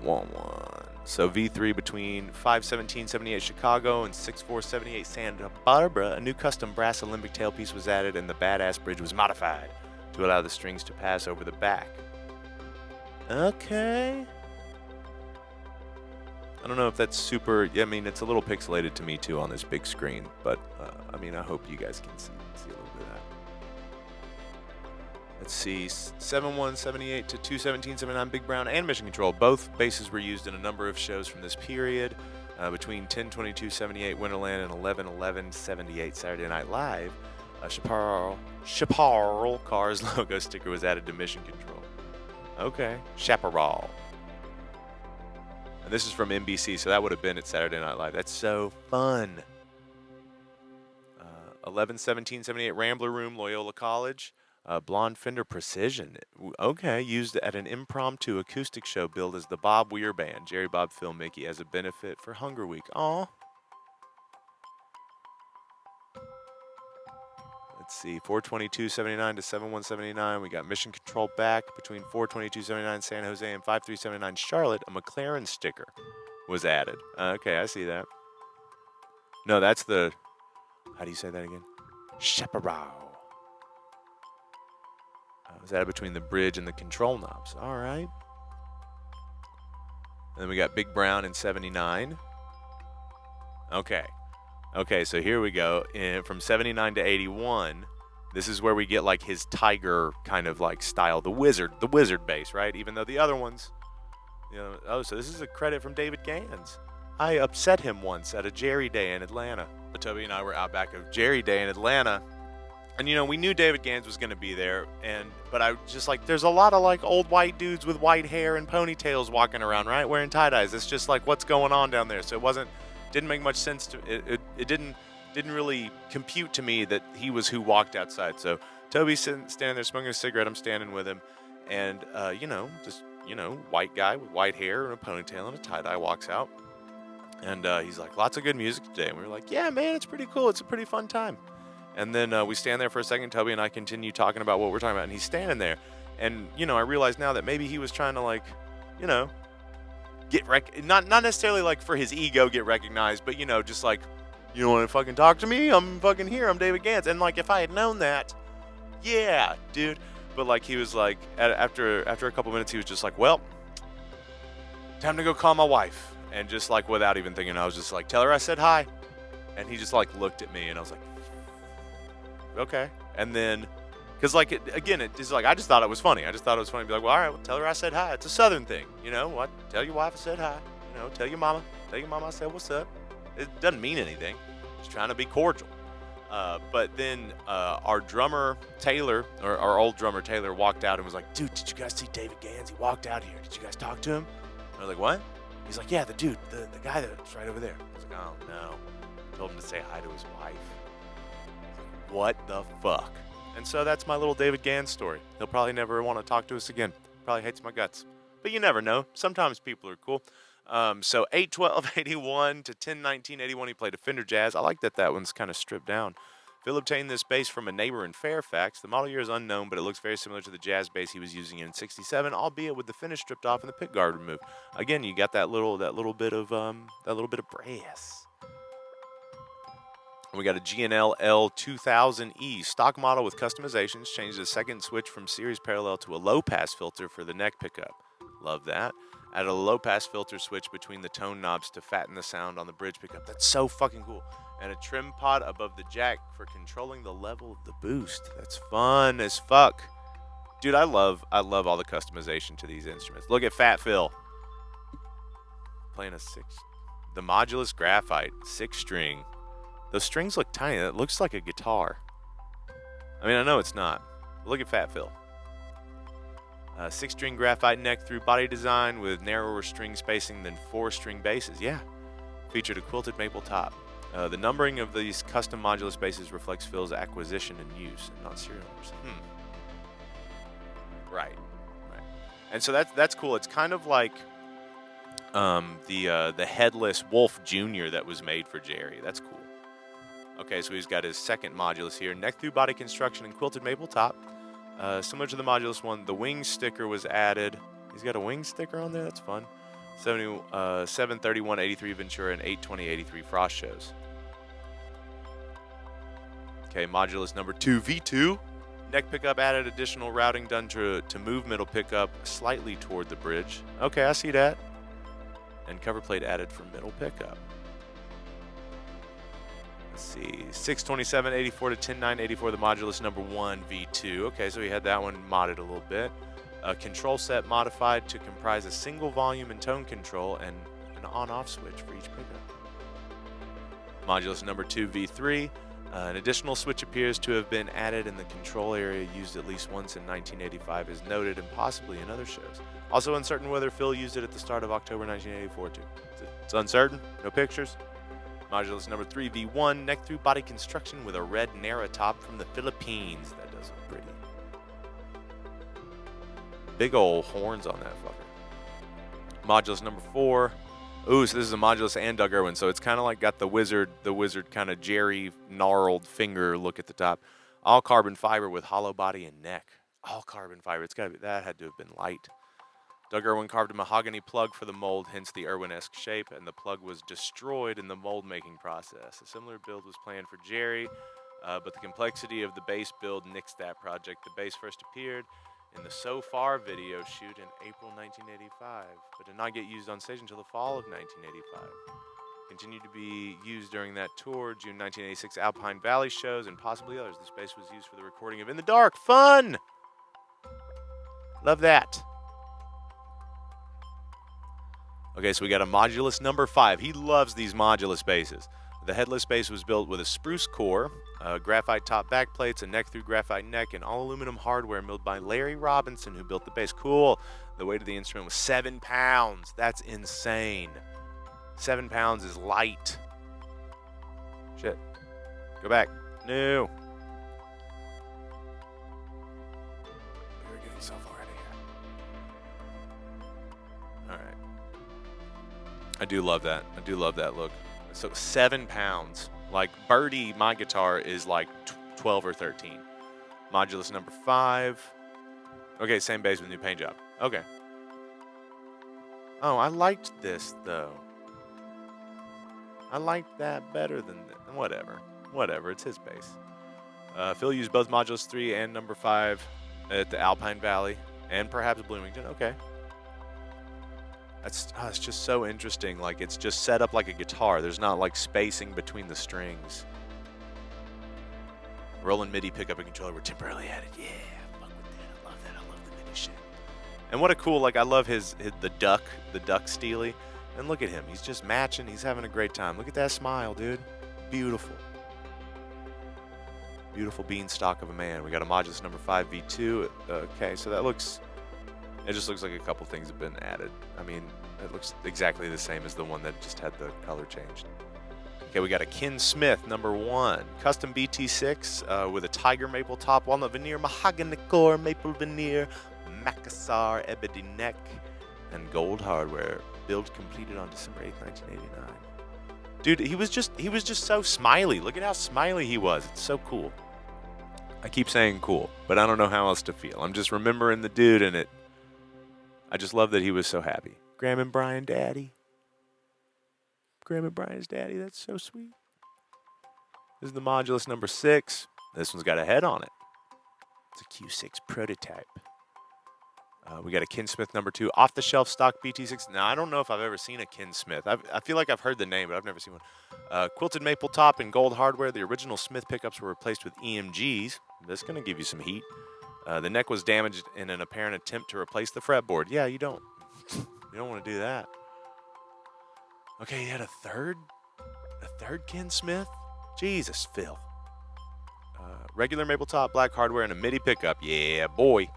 1-1. So V3 between 517.78 Chicago and 6478 Santa Barbara. A new custom brass Olympic tailpiece was added and the badass bridge was modified to allow the strings to pass over the back. Okay. I don't know if that's super... I mean, it's a little pixelated to me, too, on this big screen. But, I mean, I hope you guys can see a little bit of that. Let's see. 7178 to 21779 Big Brown and Mission Control. Both basses were used in a number of shows from this period. Between 10/22/78 Winterland and 11/11/78 Saturday Night Live, a Chaparral Cars logo sticker was added to Mission Control. Okay. Chaparral. And this is from NBC, so that would have been at Saturday Night Live. That's so fun. 11/17/78 Rambler Room, Loyola College. Blonde Fender Precision. Okay, used at an impromptu acoustic show billed as the Bob Weir Band. Jerry, Bob, Phil, Mickey as a benefit for Hunger Week. Aw. Let's see, 4/22/79 to 7/1/79. We got Mission Control back between 4/22/79 San Jose and 5/3/79 Charlotte. A McLaren sticker was added. Okay, I see that. No, that's the... How do you say that again? Chaparral. Was added between the bridge and the control knobs. All right. And then we got Big Brown in 79. Okay. Okay, so here we go. From 79 to 81, this is where we get like his Tiger kind of like style, the wizard bass, right? Even though the other ones, you know, oh, so this is a credit from David Gans. I upset him once at a Jerry Day in Atlanta. Toby and I were out back of Jerry Day in Atlanta. And, you know, we knew David Gans was going to be there, but I just like, there's a lot of like old white dudes with white hair and ponytails walking around, right? Wearing tie-dyes. It's just like, what's going on down there? So didn't make much sense to, it didn't didn't really compute to me that he was who walked outside. So Toby's standing there smoking a cigarette. I'm standing with him, and white guy with white hair and a ponytail and a tie-dye walks out, and he's like, lots of good music today. And we were like, yeah, man, it's pretty cool. It's a pretty fun time. And then we stand there for a second. Toby and I continue talking about what we're talking about, and he's standing there. And, I realize now that maybe he was trying to, not necessarily, for his ego get recognized, but, just like, you don't want to fucking talk to me? I'm fucking here. I'm David Gans. And, if I had known that, yeah, dude. But, he was like, after a couple minutes, he was just like, well, time to go call my wife. And just, without even thinking, I was just like, tell her I said hi. And he just, looked at me, and I was like, okay. And then, because, it's like, I just thought it was funny. I just thought it was funny to be like, well, all right, well, tell her I said hi. It's a Southern thing, what? Tell your wife I said hi. Tell your mama I said what's up. It doesn't mean anything. Just trying to be cordial. But then our drummer, Taylor, or our old drummer, Taylor, walked out and was like, dude, did you guys see David Gans? He walked out here. Did you guys talk to him? And I was like, what? He's like, yeah, the dude, the guy that's right over there. I was like, oh, no. Told him to say hi to his wife. What the fuck? And so that's my little David Gans story. He'll probably never want to talk to us again. Probably hates my guts. But you never know. Sometimes people are cool. So 8/12/81 to 10/19/81, he played a Fender Jazz. I like that one's kind of stripped down. Phil obtained this bass from a neighbor in Fairfax. The model year is unknown, but it looks very similar to the jazz bass he was using in '67, albeit with the finish stripped off and the pick guard removed. Again, you got that little bit of brass. We got a G&L L2000E stock model with customizations. Changed the second switch from series parallel to a low-pass filter for the neck pickup. Love that. Added a low-pass filter switch between the tone knobs to fatten the sound on the bridge pickup. That's so fucking cool. And a trim pod above the jack for controlling the level of the boost. That's fun as fuck. Dude, I love all the customization to these instruments. Look at Fat Phil. Playing the Modulus Graphite 6-string. Those strings look tiny. That looks like a guitar. I mean, I know it's not. Look at Fat Phil. 6-string graphite neck through body design with narrower string spacing than 4-string basses. Yeah. Featured a quilted maple top. The numbering of these custom Modulus basses reflects Phil's acquisition and use, and not serial numbers. Right. And so that's cool. It's kind of like the headless Wolf Jr. that was made for Jerry. That's cool. Okay, so he's got his second Modulus here. Neck through body construction and quilted maple top. Similar to the Modulus one, the wing sticker was added. He's got a wing sticker on there? That's fun. 731-83 Ventura and 820-83 Frost shows. Okay, Modulus number 2, V2. Neck pickup added, additional routing done to move middle pickup slightly toward the bridge. Okay, I see that. And cover plate added for middle pickup. Let's see, 627-84 to 10-9-84, the Modulus number 1 V2. Okay, so we had that one modded a little bit. A control set modified to comprise a single volume and tone control and an on-off switch for each pickup. Modulus number 2 V3. An additional switch appears to have been added in the control area, used at least once in 1985, as noted, and possibly in other shows. Also uncertain whether Phil used it at the start of October 1984 too. It's uncertain. No pictures. Modulus number 3 V1, neck through body construction with a red Nara top from the Philippines. That does look pretty. Big old horns on that fucker. Modulus number 4. Ooh, so this is a Modulus and Doug Irwin, so it's kind of like got the wizard kind of Jerry gnarled finger look at the top. All carbon fiber with hollow body and neck. All carbon fiber. It's gotta be, that had to have been light. Doug Irwin carved a mahogany plug for the mold, hence the Irwin-esque shape, and the plug was destroyed in the mold-making process. A similar build was planned for Jerry, but the complexity of the bass build nixed that project. The bass first appeared in the So Far video shoot in April 1985, but did not get used on stage until the fall of 1985. Continued to be used during that tour, June 1986 Alpine Valley shows, and possibly others. This bass was used for the recording of In the Dark. Fun! Love that. Okay, so we got a Modulus number 5. He loves these Modulus basses. The headless bass was built with a spruce core, graphite top back plates, a neck through graphite neck, and all aluminum hardware milled by Larry Robinson, who built the bass. Cool. The weight of the instrument was 7 pounds. That's insane. 7 pounds is light. Shit. Go back. No. We were getting so far out of here. All right. I do love that. I do love that look. So 7 pounds. Like Birdie, my guitar is like 12 or 13. Modulus number 5. Okay, same bass with new paint job. Okay. Oh, I liked this though. I liked that better than whatever. Whatever, it's his bass. Phil used both Modulus 3 and number 5 at the Alpine Valley and perhaps Bloomington. Okay. It's just so interesting. Like, it's just set up like a guitar. There's not like spacing between the strings. Roland MIDI pickup and controller were temporarily added. Yeah, fuck with that. I love that. I love the MIDI shit. And what a cool, like, I love the duck Steely. And look at him. He's just matching. He's having a great time. Look at that smile, dude. Beautiful. Beautiful beanstalk of a man. We got a Modulus number 5 V2. Okay, so that looks... It just looks like a couple things have been added. I mean, it looks exactly the same as the one that just had the color changed. Okay, we got a Ken Smith, number 1. Custom BT6 with a tiger maple top, walnut veneer, mahogany core, maple veneer, Macassar ebony neck, and gold hardware. Build completed on December 8th, 1989. Dude, he was just so smiley. Look at how smiley he was. It's so cool. I keep saying cool, but I don't know how else to feel. I'm just remembering the dude, and I just love that he was so happy. Graham and Brian daddy. Graham and Brian's daddy. That's so sweet. This is the Modulus number 6. This one's got a head on it. It's a Q6 prototype. We got a Ken Smith number 2, off-the-shelf stock BT6. Now, I don't know if I've ever seen a Ken Smith. I feel like I've heard the name, but I've never seen one. Quilted maple top and gold hardware. The original Smith pickups were replaced with EMGs. That's going to give you some heat. The neck was damaged in an apparent attempt to replace the fretboard. Yeah, you don't want to do that. Okay, he had a third Ken Smith? Jesus, Phil. Regular maple top, black hardware, and a MIDI pickup. Yeah, boy.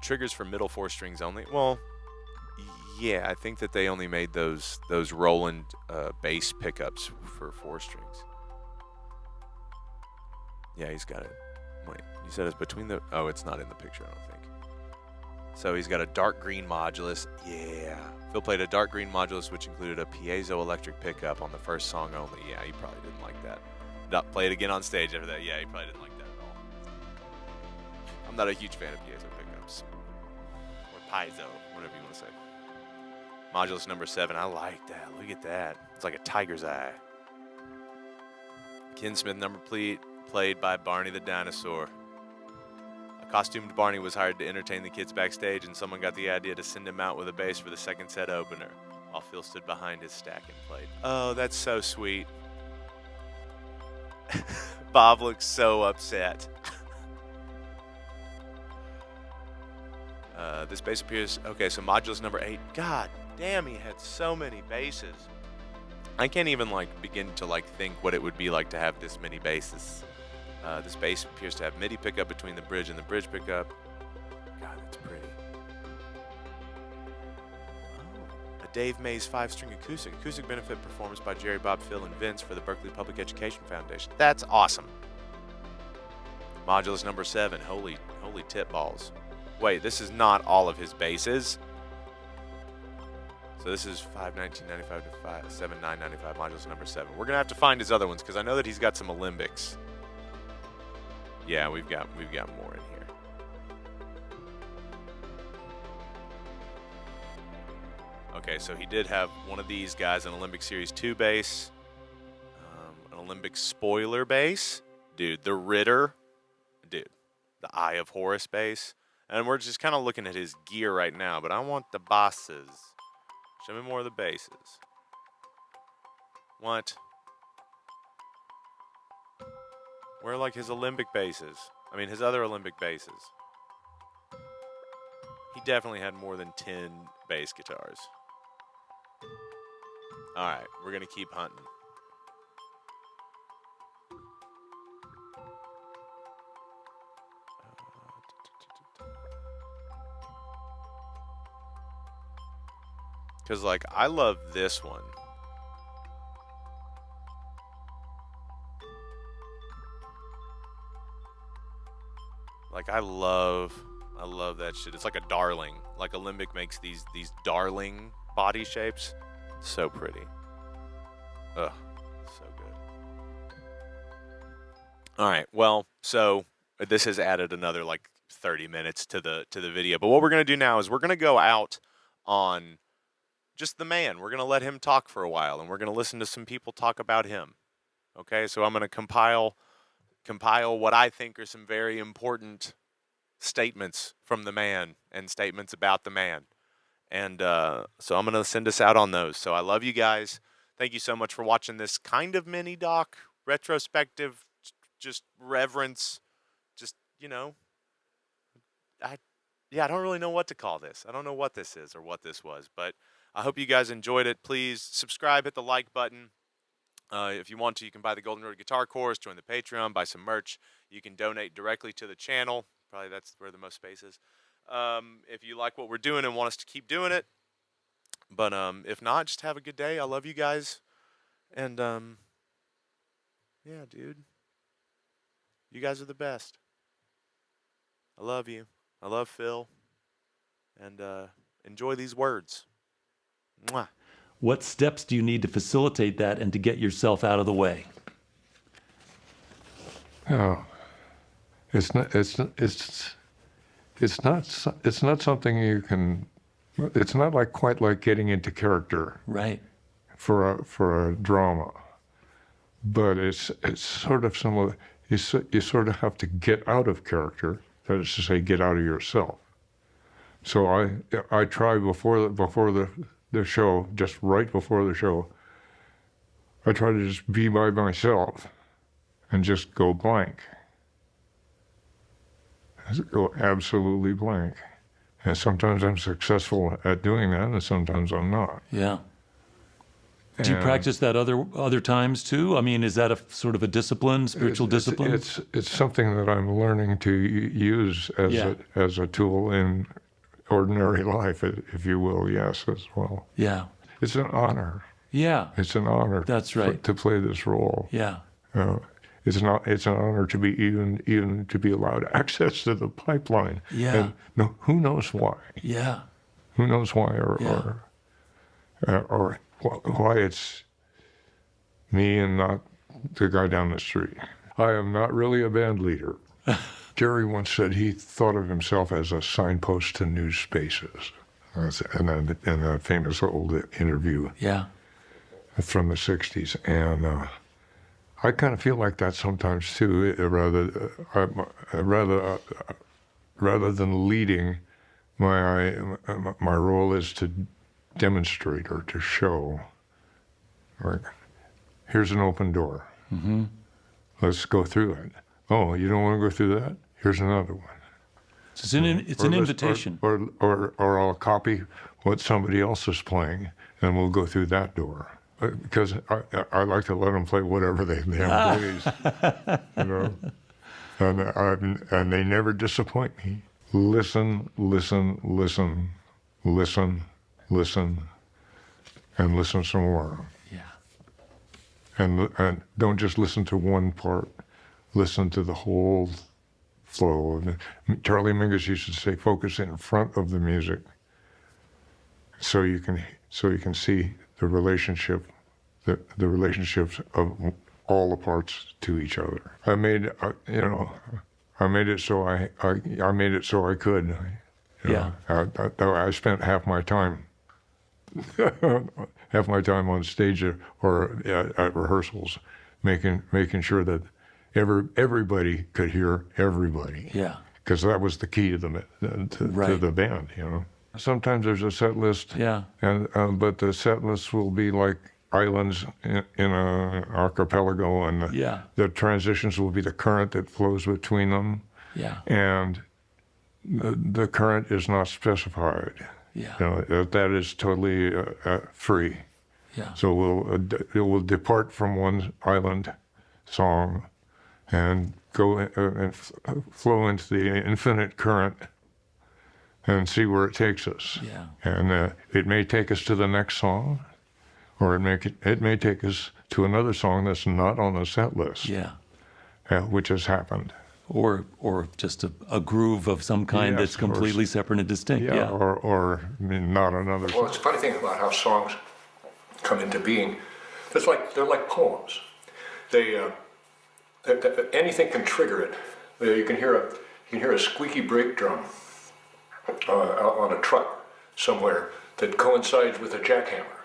Triggers for middle 4 strings only. Well, yeah, I think that they only made those Roland bass pickups for 4 strings. Yeah, he's got it. Wait, you said it's between the... Oh, it's not in the picture, I don't think. So he's got a dark green modulus. Yeah. Phil played a dark green modulus, which included a piezoelectric pickup on the first song only. Yeah, he probably didn't like that. Play it again on stage after that. Yeah, he probably didn't like that at all. I'm not a huge fan of piezo pickups. Or piezo, whatever you want to say. Modulus number 7. I like that. Look at that. It's like a tiger's eye. Ken Smith number played by Barney the Dinosaur. A costumed Barney was hired to entertain the kids backstage, and someone got the idea to send him out with a bass for the second set opener, while Phil stood behind his stack and played. Oh, that's so sweet. Bob looks so upset. This bass appears... Okay, so Modulus number 8. God damn, he had so many basses. I can't even, begin to, think what it would be like to have this many basses. This bass appears to have MIDI pickup between the bridge and the bridge pickup. God, that's pretty. Oh, a Dave Mays 5-string acoustic. Acoustic benefit performance by Jerry, Bob, Phil, and Vince for the Berkeley Public Education Foundation. That's awesome. Modulus number 7. Holy tip balls. Wait, this is not all of his basses. So this is 5/1995 to 7/9/95, Modulus number 7. We're gonna have to find his other ones because I know that he's got some Olympics. Yeah, we've got more in here. Okay, so he did have one of these guys, an Olympic Series 2 bass, an Olympic spoiler bass, dude, the Ritter, dude, the Eye of Horus bass, and we're just kind of looking at his gear right now, but I want the basses. Show me more of the basses. What? Where are his Olympic basses? I mean, his other Olympic basses. He definitely had more than 10 bass guitars. All right, we're going to keep hunting. Because, I love this one. Like I love that shit. It's like a darling. Like Alembic makes these darling body shapes. So pretty. Ugh, so good. All right, well, so this has added another like 30 minutes to the video. But what we're gonna do now is we're gonna go out on just the man. We're gonna let him talk for a while, and we're gonna listen to some people talk about him. Okay, so I'm gonna compile what I think are some very important statements from the man and statements about the man. And so I'm going to send us out on those. So I love you guys. Thank you so much for watching this kind of mini doc, retrospective, just reverence, just, you know, I don't really know what to call this. I don't know what this is or what this was, but I hope you guys enjoyed it. Please subscribe, hit the like button. If you want to, you can buy the Golden Road Guitar course, join the Patreon, buy some merch. You can donate directly to the channel. Probably that's where the most space is. If you like what we're doing and want us to keep doing it. But if not, just have a good day. I love you guys. And yeah, dude. You guys are the best. I love you. I love Phil. And enjoy these words. Mwah. What steps do you need to facilitate that and to get yourself out of the way? Oh, it's not something you can. It's not like quite like getting into character. Right. For a drama, but it's sort of similar. You sort of have to get out of character. That is to say, get out of yourself. So I try before the show, just right before the show, I try to just be by myself and just go blank. Just go absolutely blank. And sometimes I'm successful at doing that, and sometimes I'm not. Yeah. Do you practice that other times too? I mean, is that a sort of a discipline, spiritual discipline? It's something that I'm learning to use as a tool in ordinary life, if you will, yes, as well. Yeah. It's an honor. Yeah. It's an honor. That's right. To play this role. Yeah. It's an honor to be even to be allowed access to the pipeline. Yeah. And who knows why? Yeah. Who knows why or why it's me and not the guy down the street. I am not really a band leader. Jerry once said he thought of himself as a signpost to new spaces. In a famous old interview from the 60s. And I kind of feel like that sometimes too, rather than leading, my role is to demonstrate or to show. Or, here's an open door. Mm-hmm. Let's go through it. Oh, you don't want to go through that? Here's another one. It's an invitation. Or I'll copy what somebody else is playing, and we'll go through that door. Because I like to let them play whatever they damn please, you know. And they never disappoint me. Listen, listen, listen, listen, listen, and listen some more. Yeah. And don't just listen to one part. Listen to the whole flow. Charlie Mingus used to say, focus in front of the music, so you can see the relationship, the relationships of all the parts to each other. I made it so I could. I spent half my time on stage or at rehearsals, making sure that everybody could hear everybody. Yeah. Because that was the key to the band, you know. Sometimes there's a set list. Yeah. And but the set list will be like islands in an archipelago, and the transitions will be the current that flows between them. Yeah. And the current is not specified. Yeah. You know, that is totally free. Yeah. So it will depart from one island song and go and flow into the infinite current and see where it takes us. Yeah. And it may take us to the next song, or it may take us to another song that's not on the set list. Yeah. Which has happened. Or just a groove of some kind that's completely separate and distinct. Yeah, or I mean, not another. Well, it's a funny thing about how songs come into being. They're like poems. Anything can trigger it. You can hear a squeaky brake drum on a truck somewhere that coincides with a jackhammer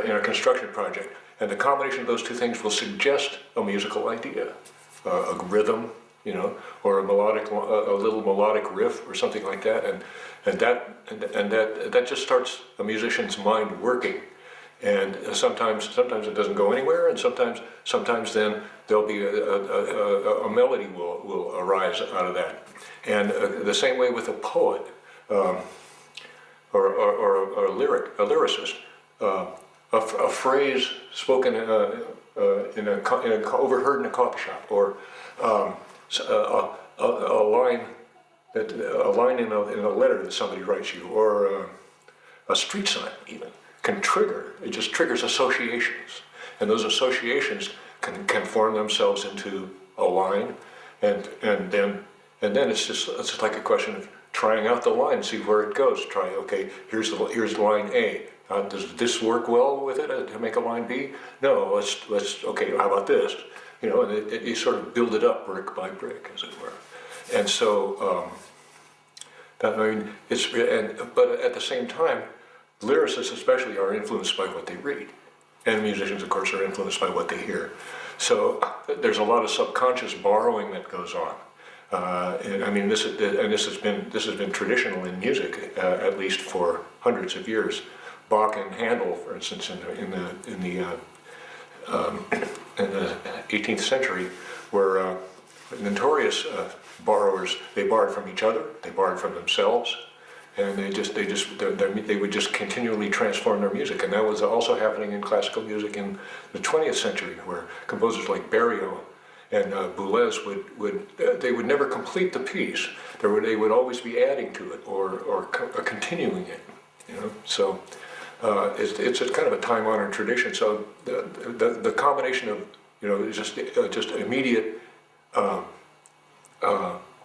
in a construction project, and the combination of those two things will suggest a musical idea, a rhythm, or a little melodic riff or something like that, and that just starts a musician's mind working. And sometimes it doesn't go anywhere, and sometimes then there'll be a melody will arise out of that. And the same way with a poet or a lyricist, a phrase spoken overheard in a coffee shop, or a line in a letter that somebody writes you, or a street sign even, can trigger. It just triggers associations, and those associations can form themselves into a line, and then it's just like a question of trying out the line, see where it goes. Here's line A. Does this work well with it to make a line B? No, let's okay. How about this? And you sort of build it up brick by brick, as it were. And so, but at the same time, lyricists especially are influenced by what they read, and musicians, of course, are influenced by what they hear. So there's a lot of subconscious borrowing that goes on. This has been traditional in music, at least for hundreds of years. Bach and Handel, for instance, in the 18th century, were notorious borrowers. They borrowed from each other, they borrowed from themselves, and they would just continually transform their music. And that was also happening in classical music in the 20th century, where composers like Barrio and Boulez would never complete the piece. They would always be adding to it or continuing it. So it's a kind of a time-honored tradition. So the combination of just immediate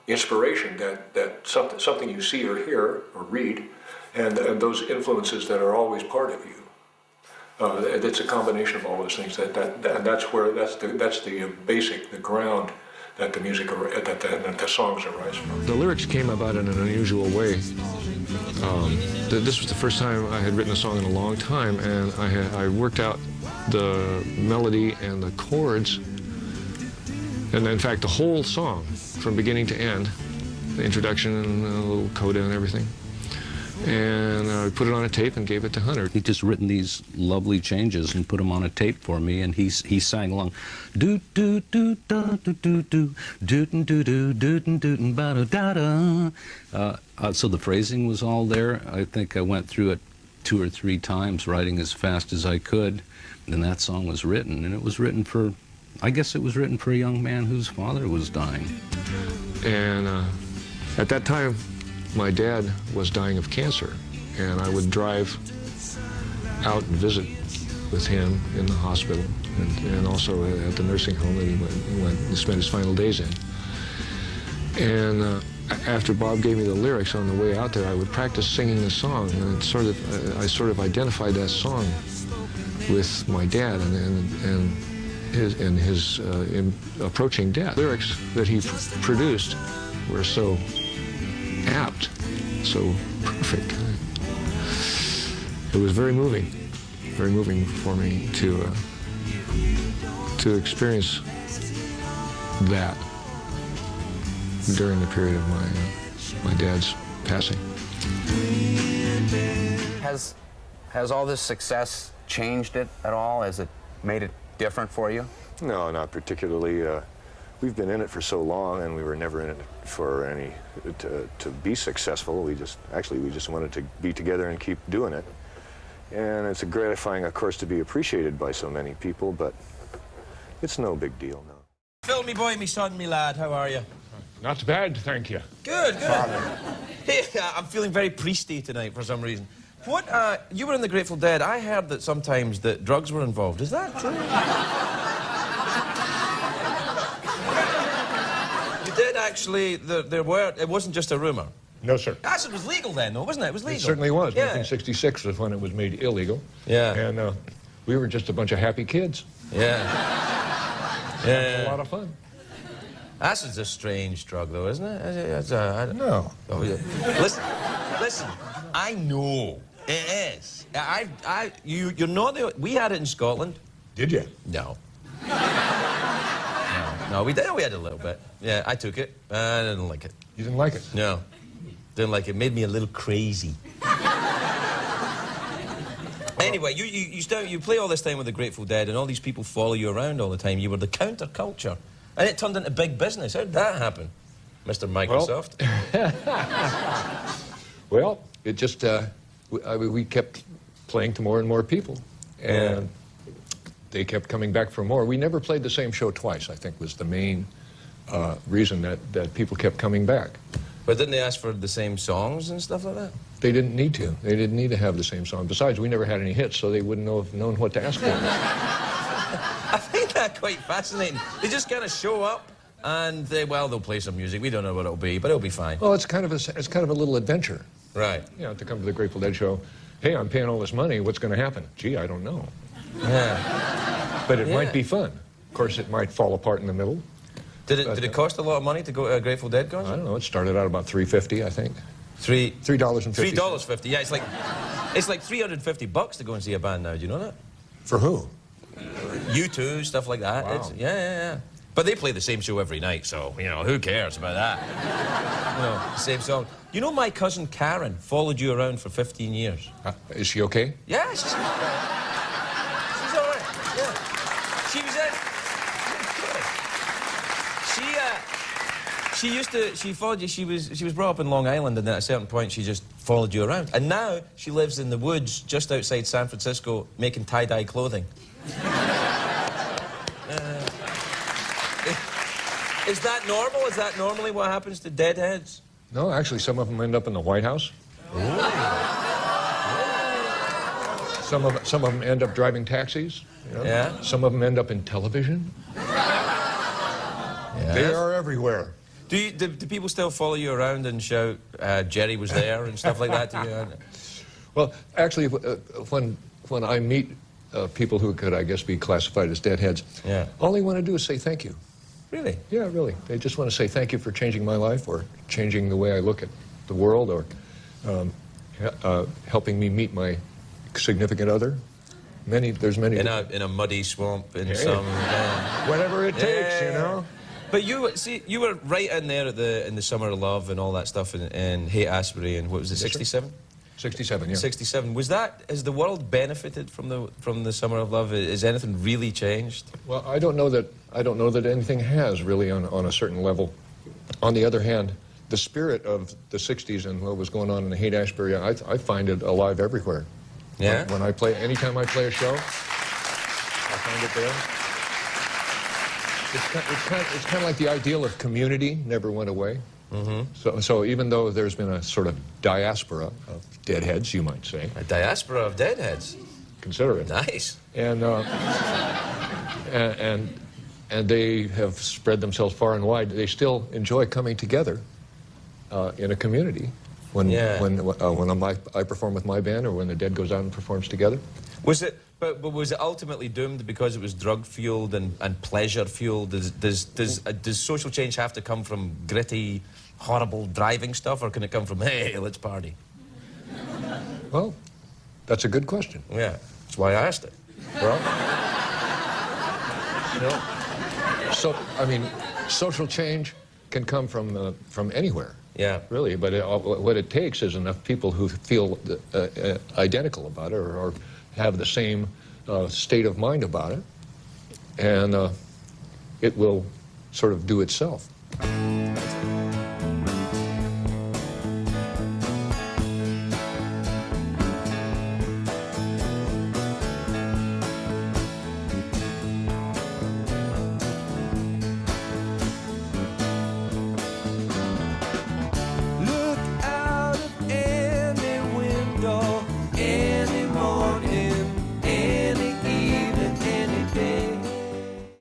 inspiration that something you see or hear or read, and those influences that are always part of you. It's a combination of all those things. That's the basic, the ground that the music that the songs arise from. The lyrics came about in an unusual way. This was the first time I had written a song in a long time, and I worked out the melody and the chords, and in fact the whole song from beginning to end, the introduction and a little coda and everything. And I put it on a tape and gave it to Hunter. He'd just written these lovely changes and put them on a tape for me, and he sang along. Do do do do do do do do do do do do do ba da da. So the phrasing was all there. I think I went through it 2 or 3 times, writing as fast as I could, and that song was written. And it was written for, I guess it was written for a young man whose father was dying. And at that time, my dad was dying of cancer, and I would drive out and visit with him in the hospital, and also at the nursing home that he went to spend his final days in. And after Bob gave me the lyrics on the way out there, I would practice singing the song, and I sort of identified that song with my dad and his approaching death. Lyrics that he produced were so apt, so perfect. It was very moving for me to experience that during the period of my dad's passing. Has all this success changed it at all? Has it made it different for you? No, not particularly. We've been in it for so long, and we were never in it for to be successful. We just wanted to be together and keep doing it. And it's gratifying, of course, to be appreciated by so many people, but it's no big deal, no. Phil, me boy, me son, me lad, how are you? Not bad, thank you. Good. Hey, I'm feeling very priesty tonight for some reason. What, you were in the Grateful Dead. I heard that sometimes that drugs were involved. Is that true? actually, there were, it wasn't just a rumor. No, sir. Acid was legal then, though, wasn't it? It was legal. It certainly was. Yeah. 1966 was when it was made illegal. Yeah. And we were just a bunch of happy kids. Yeah. It was a lot of fun. Acid's a strange drug, though, isn't it? No. Oh, yeah. Listen, I know it is. You're not the. We had it in Scotland. Did you? No. No, we did. We had a little bit. Yeah, I took it. I didn't like it. You didn't like it? No, didn't like it. Made me a little crazy. Anyway, you play all this time with the Grateful Dead, and all these people follow you around all the time. You were the counterculture, and it turned into big business. How did that happen, Mr. Microsoft? Well, it just we kept playing to more and more people, and they kept coming back for more. We never played the same show twice, I think, was the main reason that people kept coming back. But didn't they ask for the same songs and stuff like that? They didn't need to. They didn't need to have the same song. Besides, we never had any hits, so they wouldn't have known what to ask for. I find that quite fascinating. They just kind of show up and they'll play some music. We don't know what it'll be, but it'll be fine. Well, it's kind of a little adventure. Right. You know, to come to the Grateful Dead show, hey, I'm paying all this money, what's going to happen? Gee, I don't know. Yeah. But it might be fun. Of course, it might fall apart in the middle. Did it cost a lot of money to go to a Grateful Dead concert? I don't know. It started out about $3.50, I think. $3.50. $3.50. Yeah, it's like $350 to go and see a band now. Do you know that? For who? U2, stuff like that. Wow. Yeah. But they play the same show every night, so who cares about that? Same song. You know, my cousin Karen followed you around for 15 years. Is she okay? Yeah, she's all right. Yeah, she was in. She followed you. She was brought up in Long Island, and then at a certain point, she just followed you around. And now she lives in the woods just outside San Francisco, making tie-dye clothing. Is that normal? Is that normally what happens to deadheads? No, actually, some of them end up in the White House. Some of them end up driving taxis. You know? Yeah. Some of them end up in television. They are everywhere. Do people still follow you around and shout, Jerry was there and stuff like that to you? Well, actually, when I meet people who could, I guess, be classified as deadheads, all they want to do is say thank you. Really? Yeah, really. They just want to say thank you for changing my life, or changing the way I look at the world, or helping me meet my significant other. There's many. In a muddy swamp in some. Whatever it takes, you know. But you were right in there in the Summer of Love and all that stuff, and Hate Asbury, and what was it, 67? 67, yeah. 67. Has the world benefited from the Summer of Love? Has anything really changed? Well, I don't know that anything has really on a certain level. On the other hand, the spirit of the 60s and what was going on in the Haight-Ashbury, I find it alive everywhere. Yeah. Anytime I play a show, I find it there. It's kind of like the ideal of community never went away. Mm-hmm. So even though there's been a sort of diaspora of deadheads, you might say. A diaspora of deadheads. Consider it. Nice. And they have spread themselves far and wide. They still enjoy coming together in a community when I perform with my band, or when the Dead goes out and performs together. But was it ultimately doomed because it was drug-fueled and pleasure-fueled? Does social change have to come from gritty, horrible driving stuff, or can it come from, hey, let's party? Well, that's a good question. Yeah, that's why I asked it. Well, social change can come from anywhere. Yeah. Really, but what it takes is enough people who feel identical about it, or have the same state of mind about it, and it will sort of do itself.